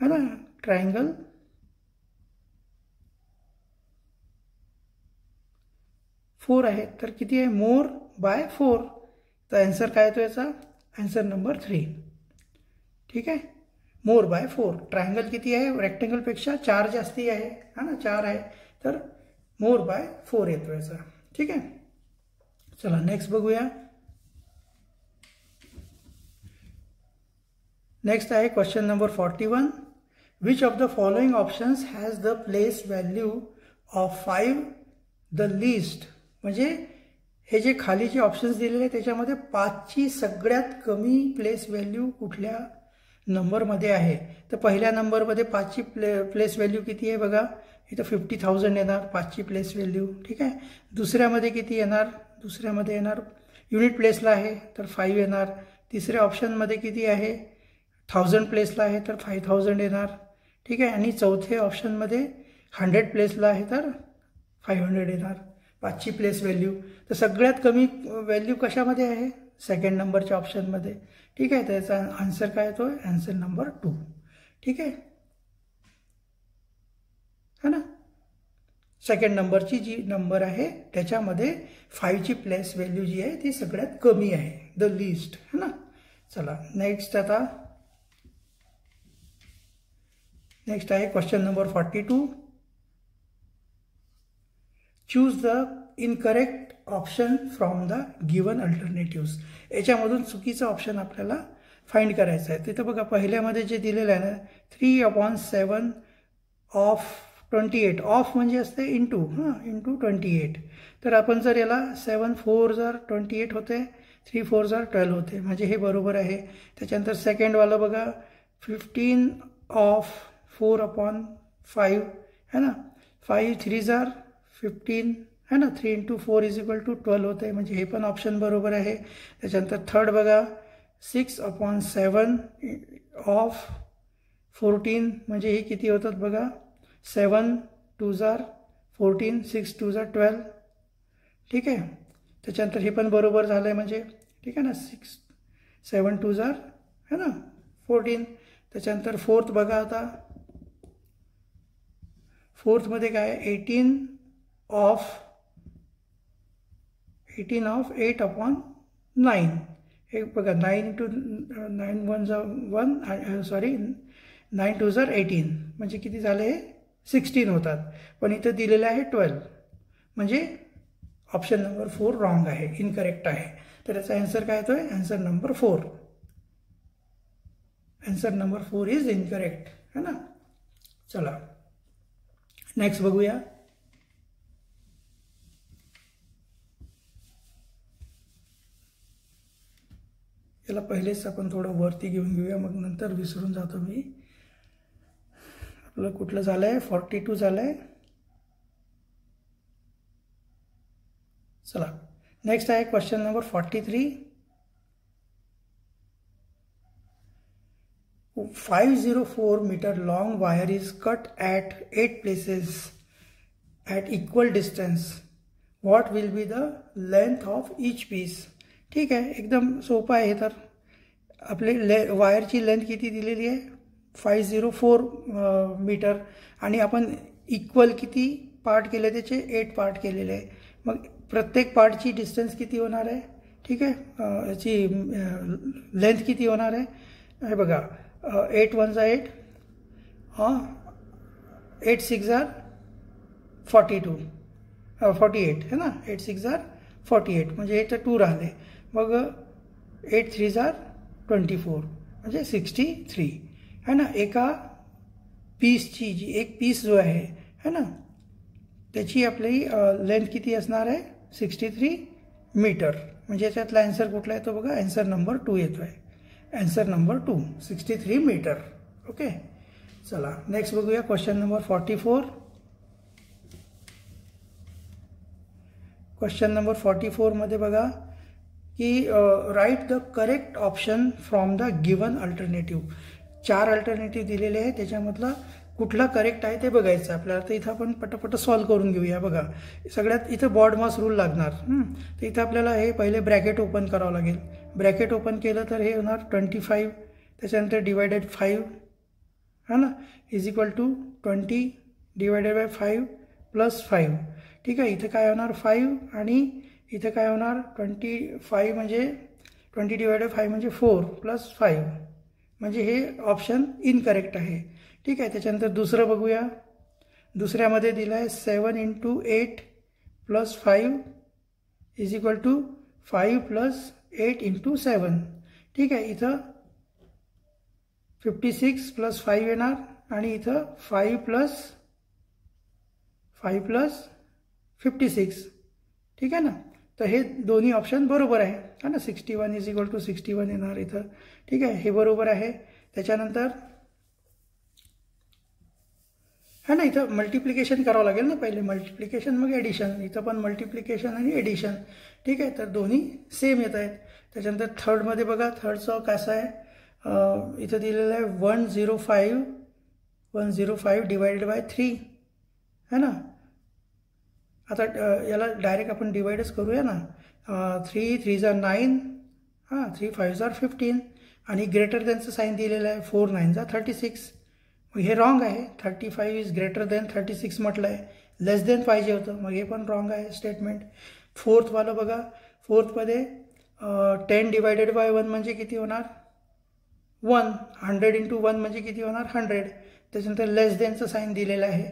है ना, ट्रायंगल 4 आहे. तर किती आहे? More by 4. तर आन्सर काय येतो याचा? Answer number 3. ठीक आहे. More by 4. ट्रायंगल किती आहे? रेक्टेंगलपेक्षा 4 जास्ती आहे, है ना, 4 आहे. तर मोर बाय 4 येतो याचा. ठीक आहे. चला नेक्स्ट बघूया. नेक्स्ट आहे question number 41. Which of the following options has the place value of 5 the list. म्हणजे हे जे खाली जे ऑप्शन्स दिलेले आहेत त्याच्यामध्ये 5ची सगळ्यात कमी प्लेस व्हॅल्यू कुठल्या नंबरमध्ये आहे. तर पहिल्या नंबरमध्ये 5ची प्लेस व्हॅल्यू किती आहे बघा, इथं 50,000 येणार 5ची प्लेस व्हॅल्यू. ठीक आहे. दुसऱ्यामध्ये किती येणार? दुसऱ्यामध्ये येणार युनिट प्लेसला आहे तर 5 येणार. तिसऱ्या ऑप्शनमध्ये किती आहे? 1000 प्लेसला आहे तर 5000 येणार. ठीक आहे. आणि चौथ्या ऑप्शनमध्ये 100 प्लेसला आहे तर 500 येणार 5ची प्लेस व्हॅल्यू. तर सगळ्यात कमी व्हॅल्यू कशामध्ये आहे? सेकंड नंबरच्या ऑप्शनमध्ये. ठीक आहे. त्याचा आन्सर काय येतो? Answer number 2. ठीक आहे, है ना. सेकंड नंबरची जी नंबर आहे त्याच्यामध्ये 5ची प्लेस व्हॅल्यू जी आहे ती सगळ्यात कमी आहे, द लिस्ट, है ना. चला नेक्स्ट आहे question number 42. Choose the incorrect option from the given alternatives. याच्यामधून चुकीचा ऑप्शन आपल्याला फाइंड करायचा आहे. तिथं बघा पहिल्यामध्ये जे दिलेलं आहे ना 3/7 ऑफ 28. ऑफ म्हणजे असते इंटू, इंटू 28. तर आपण जर याला 7 4 जर 28 होते, 3 4 जर 12 होते, म्हणजे हे बरोबर आहे. त्याच्यानंतर सेकंडवालं बघा 15 ऑफ 4/5 है ना. 5 3 15 है ना. 3 × 4 = 12 होते, म्हणजे हे पण ऑप्शन बरोबर आहे. त्याच्यानंतर थर्ड बघा, 6/7 ऑफ 14 म्हणजे हे किती होतात बघा, 7 2 14, 6 2 12. ठीक आहे. त्याच्यानंतर हे पण बरोबर झालं आहे, म्हणजे ठीक आहे ना. 7 2 है ना 14. त्याच्यानंतर फोर्थ बघा, आता फोर्थमध्ये काय, 18 ऑफ 8/9. हे बघा, 9 × 9 1 1 सॉरी 9 2 18 म्हणजे किती झाले, 16 होतात. पण इथं दिलेलं आहे 12, म्हणजे ऑप्शन नंबर 4 रॉंग आहे, इनकरेक्ट आहे. तर याचा आन्सर काय येतोय, answer number 4. Answer number 4 is incorrect, है ना. चला नेक्स्ट बघूया. याला पहिलेच आपण थोडं वरती घेऊन घेऊया, मग नंतर विसरून जातो मी. आपलं कुठलं झालं आहे, 42 झालं आहे. चला नेक्स्ट आहे question number 43. 504 meter long wire is cut at 8 places at equal distance. What will be the length of each piece? ठीक आहे, एकदम सोपं आहे. तर आपले वायरची लेंथ किती दिलेली आहे, 504 मीटर, आणि आपण इक्वल किती पार्ट केले, त्याचे 8 पार्ट केलेले आहे. मग प्रत्येक पार्टची डिस्टन्स किती होणार आहे, ठीक आहे, याची लेंथ किती होणार आहे, हे बघा. 8 1 8, 8 6 42, 48 है ना. 8 6 48 म्हणजे हे तर 2 राहिले. मग 8 3 24 म्हणजे 63 है ना. एका पीसची जी एक पीस जो आहे है ना, त्याची आपली लेंथ किती असणार आहे, 63 मीटर. म्हणजे याच्यातला आन्सर कुठला येतो बघा, आन्सर नंबर 2 येतो आहे. Answer number 2 63 metre. ओके. चला नेक्स्ट बघूया क्वेश्चन नंबर 44. क्वेश्चन नंबर 44 मध्ये बघा की right the correct option from the given alternative. 4 alternative दिलेले आहे, त्याच्यामधला कुठला करेक्ट आहे ते बघायचं आपल्याला. तर इथं आपण पटापट सॉल्व करून घेऊया. बघा सगळ्यात इथं बॉड मास रूल लागणार. तर इथं आपल्याला हे पहिले ब्रॅकेट ओपन करावं लागेल. ब्रॅकेट ओपन केलं तर हे होणार 25, त्याच्यानंतर डिवायडेड 5 है ना, is equal to 20 divided by 5 plus 5. ठीक आहे. इथं काय होणार 5, आणि इथं काय होणार 25 म्हणजे 20 डिवायडेड 5 म्हणजे 4 प्लस 5, म्हणजे हे ऑप्शन इनकरेक्ट आहे. ठीक आहे. त्याच्यानंतर दुसरं बघूया. दुसऱ्यामध्ये दिलं आहे 7 × 8 plus 5 is equal to 5 plus 8 × 7. ठीक आहे. इथं 56 प्लस 5 येणार, आणि इथं 5 प्लस 56. ठीक आहे ना. तर हे दोन्ही ऑप्शन बरोबर आहे ना. 61 इज इक्वल टू 61 येणार इथं. ठीक आहे, हे बरोबर आहे. त्याच्यानंतर है ना, इथं मल्टिप्लिकेशन करावं लागेल ना, पहिले मल्टिप्लिकेशन मग एडिशन. इथं पण मल्टिप्लिकेशन आणि एडिशन. ठीक आहे, तर दोन्ही सेम येत आहेत. त्याच्यानंतर थर्डमध्ये बघा, थर्डचं कसं आहे, इथं दिलेलं आहे 105 डिवायडेड बाय 3 है ना. आता याला डायरेक्ट आपण डिवाइडच करूया ना. 3 3 9, 3 5 15, आणि ग्रेटर दॅनचं साईन दिलेलं आहे. 4 9 36. मग हे रॉंग आहे. 35 इज ग्रेटर दॅन 36 म्हटलं आहे, लेस दॅन पाहिजे होतं, मग हे पण रॉंग आहे स्टेटमेंट. फोर्थवालं बघा, फोर्थमध्ये 10 डिवायडेड बाय 1 म्हणजे किती होणार 1. 100 × 1 म्हणजे किती होणार 100. त्याच्यानंतर लेस दॅनचं साईन दिलेलं आहे.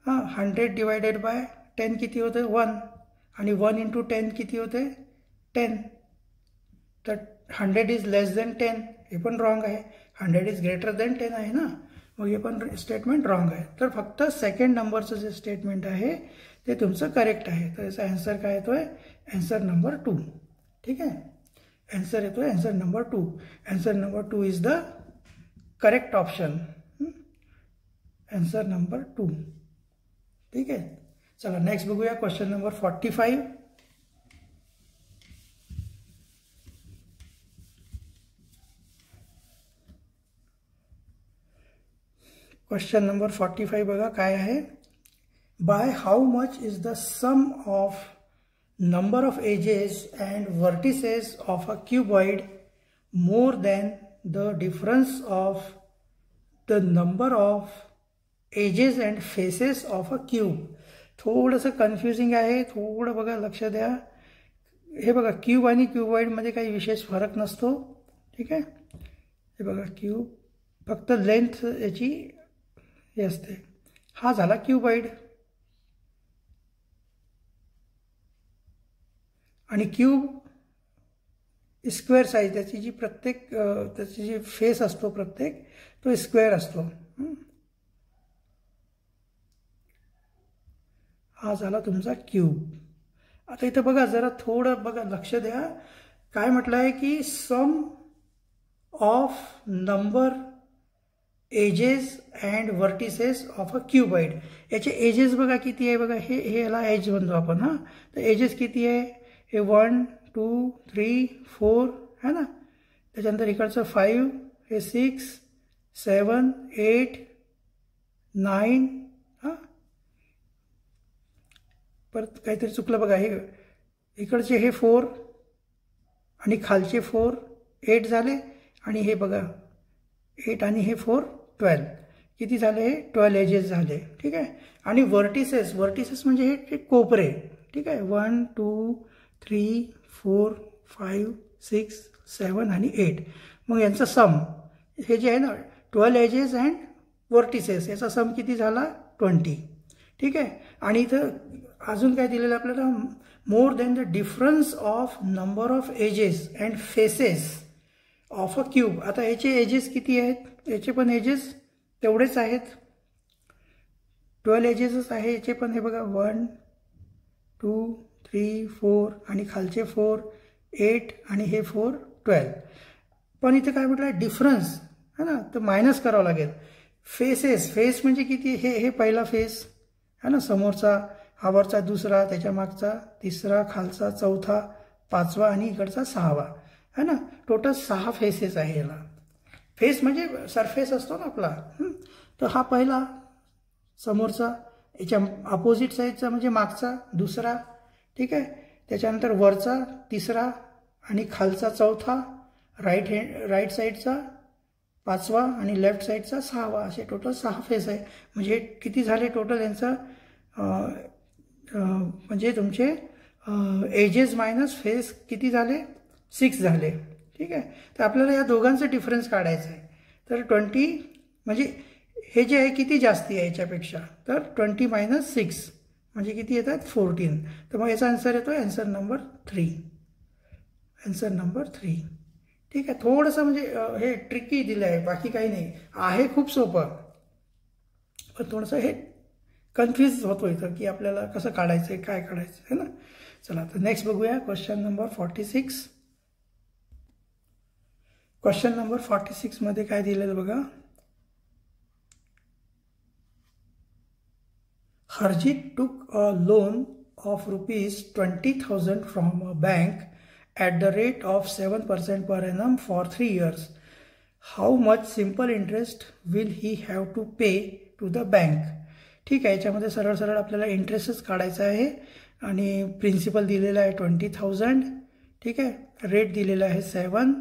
100 डिवायडेड बाय 10 किती होते 1, आणि 1 × 10 किती होते 10. तर 100 इज लेस दॅन 10, हे पण रॉंग आहे. 100 इज ग्रेटर दॅन 10 आहे ना, मग हे पण स्टेटमेंट रॉंग आहे. तर फक्त सेकंड नंबरचं जे स्टेटमेंट आहे ते तुमचं करेक्ट आहे. तर याचा आन्सर काय येतोय, आन्सर नंबर 2. ठीक आहे, आन्सर येतोय answer number 2. Answer number 2 is the correct option. Answer number 2. ठीक आहे. चला नेक्स्ट बघूया क्वेश्चन नंबर 45. क्वेश्चन नंबर 45 बघा काय आहे. By how much is the sum of number of edges and vertices of a cuboid more than the difference of the number of edges and faces of a cube. थोडंसं कन्फ्युजिंग आहे, थोडं बघा लक्ष द्या. हे बघा क्यूब आणि क्यूबॉइडमध्ये काही विशेष फरक नसतो. ठीक आहे, हे बघा क्यूब फक्त लेंथ याची हे असते. हा झाला क्यूबॉइड आणि क्यूब स्क्वेअर साईज त्याची जी प्रत्येक त्याची जी फेस असतो प्रत्येक तो स्क्वेअर असतो. हा झाला तुमचा क्यूब. आता इथं बघा जरा थोडं बघा लक्ष द्या. काय म्हटलं आहे की sum of number edges and vertices of a cuboid. याचे एजेस बघा किती आहे बघा. हे याला एज म्हणतो आपण. हां, तर एजेस किती आहे. हे 1 2 3 4 है ना. त्याच्यानंतर इकडचं 5, हे 6 7 8 9. हां, परत काहीतरी चुकलं बघा. हे इकडचे हे 4 आणि खालचे 4 8 झाले. आणि हे बघा 8 आणि हे 4 12. किती झाले. हे 12 एजेस झाले. ठीक आहे. आणि वर्टिसेस म्हणजे हे कोपरे. ठीक आहे. 1 2 3 4 5 6 7 आणि 8. मग यांचा सम हे जे आहे ना 12 एजेस अँड वर्टिसेस याचा सम किती झाला 20. ठीक आहे. आणि इथं अजून काय दिलेलं आपल्याला. More than the difference of number of edges and faces of a cube. आता याचे एजेस किती आहेत. याचे पण एजेस तेवढेच आहेत. 12 एजेसच आहे याचे पण. हे बघा 1 2 3 4 आणि खालचे 4 8 आणि हे 4 12. पण इथे काय म्हटलं डिफरन्स है ना, तर मायनस करावं लागेल. फेस म्हणजे किती. हे पहिला फेस है ना, समोरचा, हा वरचा दुसरा, त्याच्या मागचा तिसरा, खालचा चौथा, पाचवा आणि इकडचा 6वा है ना. टोटल 6 फेसेस आहे याला. फेस म्हणजे सरफेस असतो ना आपला. तर हा पहिला समोरचा, याच्या अपोजिट साईडचा म्हणजे मागचा दुसरा. ठीक आहे. त्याच्यानंतर वरचा तिसरा आणि खालचा चौथा, राईट साईडचा 5वा आणि लेफ्ट साईडचा 6वा. असे टोटल 6 फेस आहे. म्हणजे किती झाले टोटल यांचं. म्हणजे तुमचे एजेस मायनस फेस किती झाले 6 झाले. ठीक आहे. तर आपल्याला या दोघांचं डिफरन्स काढायचं आहे. तर 20 म्हणजे हे जे आहे किती जास्ती आहे याच्यापेक्षा. तर 20 - 6 म्हणजे किती येतात 14. तर मग याचा आन्सर येतो आन्सर नंबर 3. Answer number 3. ठीक आहे. थोडंसं म्हणजे हे ट्रिकी दिलं आहे, बाकी काही नाही. आहे खूप सोपं, पण थोडंसं हे कन्फ्यूज होतो इथं की आपल्याला कसं काढायचं आहे, काय काढायचं आहे ना. चला तर नेक्स्ट बघूया क्वेश्चन नंबर 46. क्वेश्चन नंबर 46 मध्ये काय दिलेलं बघा. Harjit took a loan of ₹20,000 from a bank at the rate of 7% per annum for 3 years. How much simple interest will he have to pay to the bank? ठीक आहे. याच्यामध्ये सरळ सरळ आपल्याला इंटरेस्टच काढायचा आहे. आणि प्रिन्सिपल दिलेला आहे 20,000. ठीक आहे. रेट दिलेला आहे 7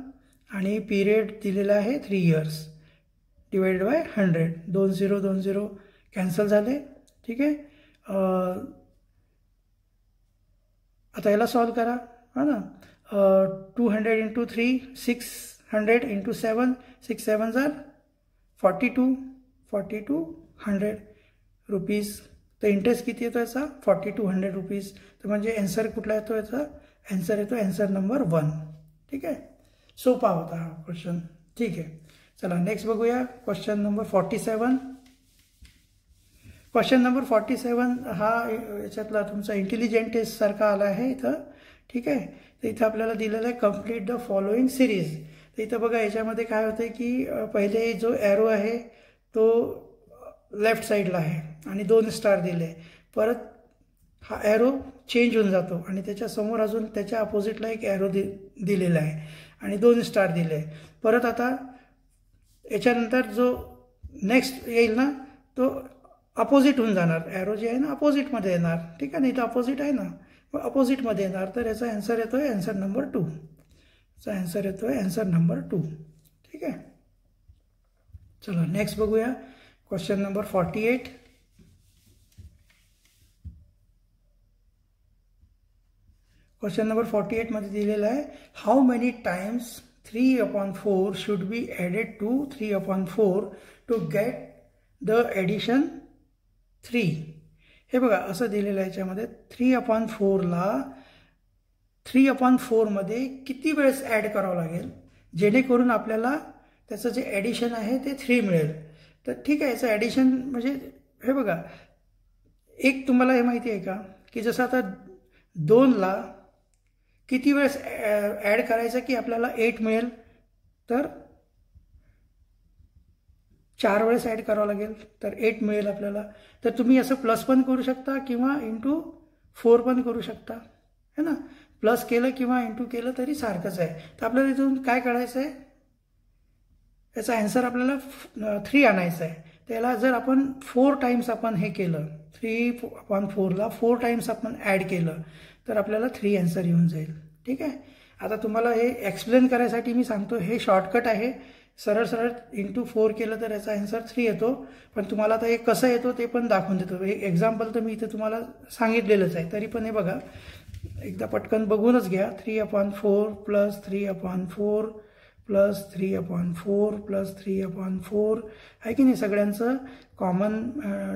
आणि पिरियड दिलेला आहे 3 years डिवाइडेड बाय 100. 2 0 2 0 कॅन्सल झाले. ठीक आहे. आता याला सॉल्व करा हा ना. 200 × 3 600 × 7 6 7 42,100 रुपीज. तर इंटरेस्ट किती येतो याचा 4200 रुपीज. तर म्हणजे आन्सर कुठला येतो याचा. आन्सर येतो आन्सर नंबर 1. ठीक आहे. सोपा होता हा क्वेश्चन. ठीक आहे. चला नेक्स्ट बघूया क्वेश्चन नंबर 47. क्वेश्चन नंबर 47 हा याच्यातला तुमचा इंटेलिजंट टेस्ट सारखा आला आहे इथं. ठीक आहे. तर इथं आपल्याला दिलेलं आहे कम्प्लीट द फॉलोइंग सिरीज. तर इथं बघा याच्यामध्ये काय होतं की पहिले जो ॲरो आहे तो लेफ्ट साईडला आहे आणि 2 स्टार दिले. परत हा ॲरो चेंज होऊन जातो आणि त्याच्यासमोर अजून त्याच्या अपोजिटला एक ॲरो दिलेला आहे आणि 2 स्टार दिले आहे. परत आता याच्यानंतर जो नेक्स्ट येईल ना तो अपोजिट होऊन जाणार, ॲरो जे आहे ना अपोजिटमध्ये येणार. ठीक आहे, नाही तर अपोजिट आहे ना, मग अपोजिटमध्ये येणार. तर याचा ॲन्सर येतो आहे ॲन्सर नंबर 2. याचा ॲन्सर येतो आहे ॲन्सर नंबर 2. ठीक आहे, चला नेक्स्ट बघूया क्वेश्चन नंबर 48. क्वेश्चन नंबर 48 मध्ये दिलेला आहे how many times 3/4 should be added to 3/4 to get the addition 3. हे बघा असं दिलेलं आहे याच्यामध्ये 3/4ला 3/4 मध्ये किती वेळेस ॲड करावं लागेल जेणेकरून आपल्याला त्याचं जे ॲडिशन आहे ते 3 मिळेल. तर ठीक आहे, याचं ॲडिशन म्हणजे हे बघा एक तुम्हाला हे माहिती आहे का की जसं आता 2ला किती वेळेस ॲड करायचं की आपल्याला 8 मिळेल, तर 4 वेळेस ॲड करावं लागेल तर 8 मिळेल आपल्याला. तर तुम्ही असं प्लस पण करू शकता किंवा इंटू 4 पण करू शकता है ना. प्लस केलं किंवा इंटू केलं तरी सारखंच आहे. तर आपल्याला इथून काय करायचं आहे, याचा ॲन्सर आपल्याला 3 आणायचा आहे. त्याला जर आपण 4 टाइम्स आपण हे केलं 3/4ला 4 टाइम्स आपण ॲड केलं तर आपल्याला 3 ॲन्सर येऊन जाईल. ठीक आहे, आता तुम्हाला हे एक्सप्लेन करायसाठी मी सांगतो, हे शॉर्टकट आहे. सरळ सरळ इंटू 4 केलं तर याचा ॲन्सर 3 येतो. पण तुम्हाला आता हे कसं येतो ते पण दाखवून देतो. एक एक्झाम्पल तर मी इथे तुम्हाला सांगितलेलंच आहे, तरी पण हे बघा एकदा पटकन बघूनच घ्या. 3/4 प्लस 3/4 प्लस 3/4 प्लस 3/4 आहे की नाही. सगळ्यांचं कॉमन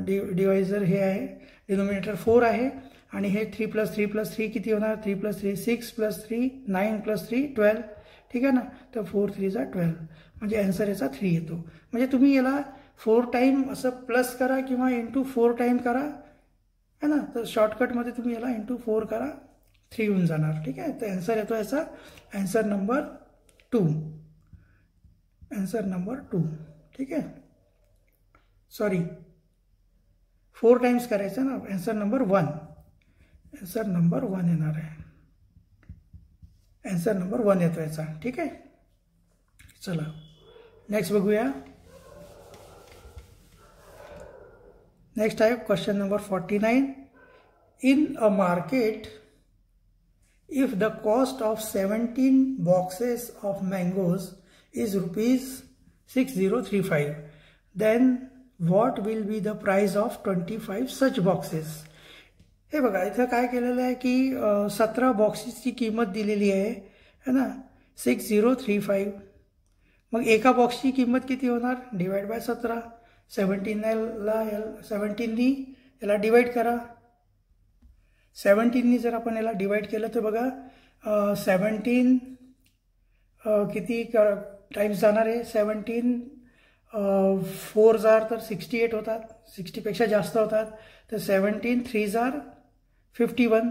डिवायझर हे आहे, डिनोमिनेटर 4 आहे आणि हे 3 + 3 + 3 किती होणार, 3 + 3 6 + 3 9 + 3 12. ठीक आहे ना, तर 4 3 = 12 म्हणजे ॲन्सर याचा 3 येतो. म्हणजे तुम्ही याला 4 टाईम असं प्लस करा किंवा इंटू 4 टाईम करा है ना, तर शॉर्टकटमध्ये तुम्ही याला इंटू 4 करा 3 होऊन जाणार. ठीक आहे, तर ॲन्सर येतो याचा ॲन्सर नंबर 2. Answer number 2. ठीक आहे, सॉरी 4 टाइम्स करायचं ना, ॲन्सर नंबर 1. ॲन्सर नंबर 1 येणार आहे, ॲन्सर नंबर 1 येतो याचा. ठीक आहे, चला नेक्स्ट बघूया. नेक्स्ट आहे question number 49. In a market if the cost of 17 boxes of mangoes is ₹6035, then what will be the price of 25 such boxes. हे बघा इथं काय केलेलं आहे की 17 बॉक्सेसची किंमत दिलेली आहे है ना, 6035. मग एका बॉक्सची किंमत किती होणार, डिवाइड बाय 17. 17नी याला डिवाइड करा. 17नी जर आपण याला डिवाइड केलं तर बघा 17 किती टाइम्स जाणार आहे, 17 4 जार तर 68 होतात, 60पेक्षा जास्त होतात. तर 17 3 जार 51,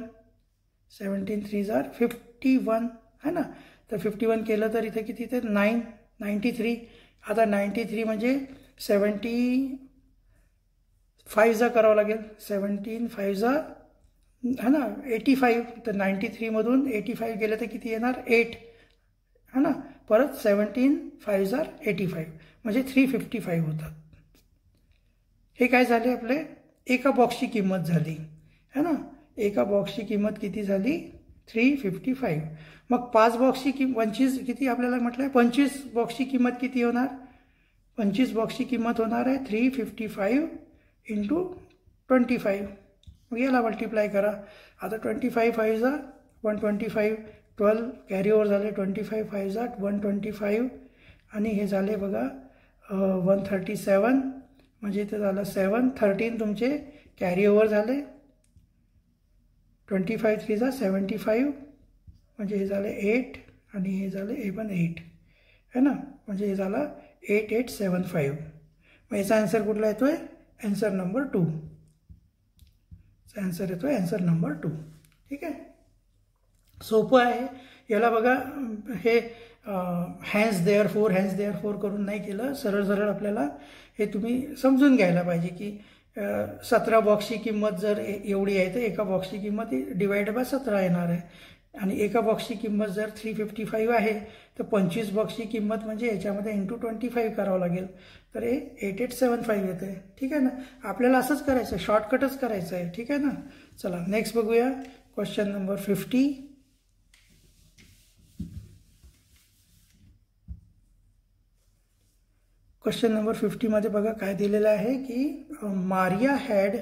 17 3 जार 51 है ना. तर 51 केलं तर इथे किती ते 93. आता 93 म्हणजे 75 जा करावं लागेल, 17 5 जा है ना 85. तर 93 मधून 85 गेलं तर किती येणार 8 है ना. परत 17 5 जार 85 म्हणजे 355 होतात. हे काय झाले आपले एका बॉक्सची किंमत झाली है ना. एका बॉक्सची किंमत किती झाली 355. मग 5 बॉक्सची 25 किती आपल्याला म्हटलंय 25 बॉक्सची किंमत किती होणार, 25 बॉक्सची किंमत होणार आहे 355 इंटू 25. मग याला मल्टिप्लाय करा. आता 25 5 जा 125, 12 कॅरी ओव्हर झाले, 25 5 जा 125 आणि हे झाले बघा 137 म्हणजे इथे झालं 7. 13 तुमचे कॅरी ओव्हर झाले, 25 3 जा 75 म्हणजे हे झाले 8 आणि हे झाले हे पण 8 है ना. म्हणजे हे झालं 8875. मग याचा आन्सर कुठला येतोय, आन्सर नंबर 2. आन्सर येतोय आन्सर नंबर 2. ठीक आहे, सोपं आहे. याला बघा हे हॅन्स देअर फोर करून नाही केलं, सरळ सरळ आपल्याला हे तुम्ही समजून घ्यायला पाहिजे की 17 बॉक्सची किंमत जर एवढी आहे तर एका बॉक्सची किंमत डिवाइड बाय 17 येणार आहे. आणि एका बॉक्सची किंमत जर 355 आहे तर 25 बॉक्सची किंमत म्हणजे याच्यामध्ये इंटू 25 करावं लागेल. तर हे 8875 येते. ठीक आहे ना. आपल्याला असंच करायचं आहे, शॉर्टकटच करायचं आहे. ठीक आहे ना. चला नेक्स्ट बघूया क्वेश्चन नंबर 50. क्वेश्चन नंबर 50 मध्ये बघा काय दिलेलं आहे की Maria had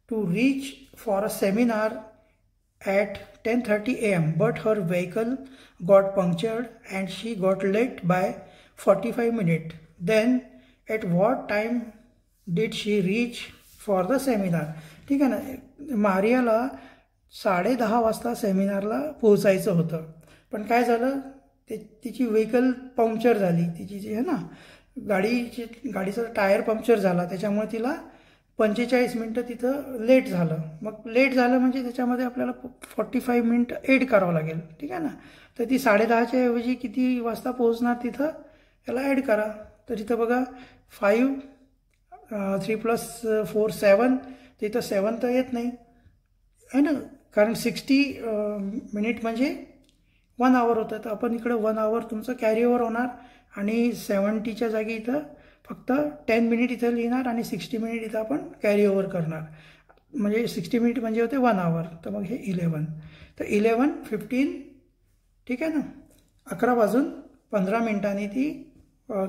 to reach for a seminar at 10:30 a.m. but her vehicle got punctured and she got late by 45 minutes. Then at what time did she reach for the seminar? ठीक आहे ना. मारियाला 10:30 वाजता सेमिनारला पोहोचायचं होतं, पण काय झालं तिची व्हेकल पंक्चर झाली. तिची जी आहे ना गाडीचा टायर पंक्चर झाला, त्याच्यामुळे तिला 45 मिनटं तिथं लेट झालं. मग लेट झालं म्हणजे त्याच्यामध्ये आपल्याला 45 मिनिट ॲड करावं लागेल. ठीक आहे ना. तर ती 10:30च्या ऐवजी किती वाजता पोहोचणार तिथं याला ॲड करा. तर इथं बघा 5 3 + 4 7. तिथं 7 तर येत नाही आहे ना, कारण 60 मिनिट म्हणजे 1 आवर होतं. तर आपण इकडं 1 आवर तुमचं कॅरी ओव्हर होणार आणि 70च्या जागी इथं फक्त 10 मिनिट इथं लिहिणार आणि 60 मिनिट इथं आपण कॅरी ओव्हर करणार. म्हणजे 60 मिनिट म्हणजे होते 1 आवर. तर मग हे 11. तर 11:15. ठीक आहे ना. 11:15 ती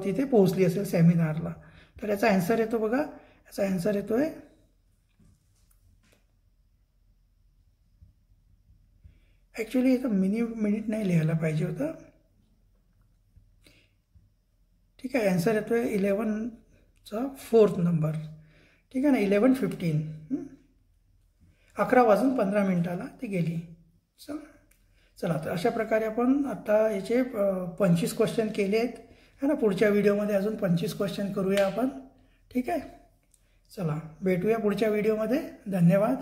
तिथे पोहोचली असेल सेमिनारला. तर याचा ॲन्सर येतो बघा. याचा ॲन्सर येतोय ॲक्च्युली इथं मिनिट नाही लिहायला पाहिजे होतं. ठीक आहे. ॲन्सर येतोय 11चा 4th नंबर. ठीक आहे ना. 11:15. 11:15 ती गेली. चला तर अशा प्रकारे आपण आता याचे 25 क्वेश्चन केले आहेत है ना. पुढच्या व्हिडिओमध्ये अजून 25 क्वेश्चन करूया आपण. ठीक आहे. चला भेटूया पुढच्या व्हिडिओमध्ये. धन्यवाद.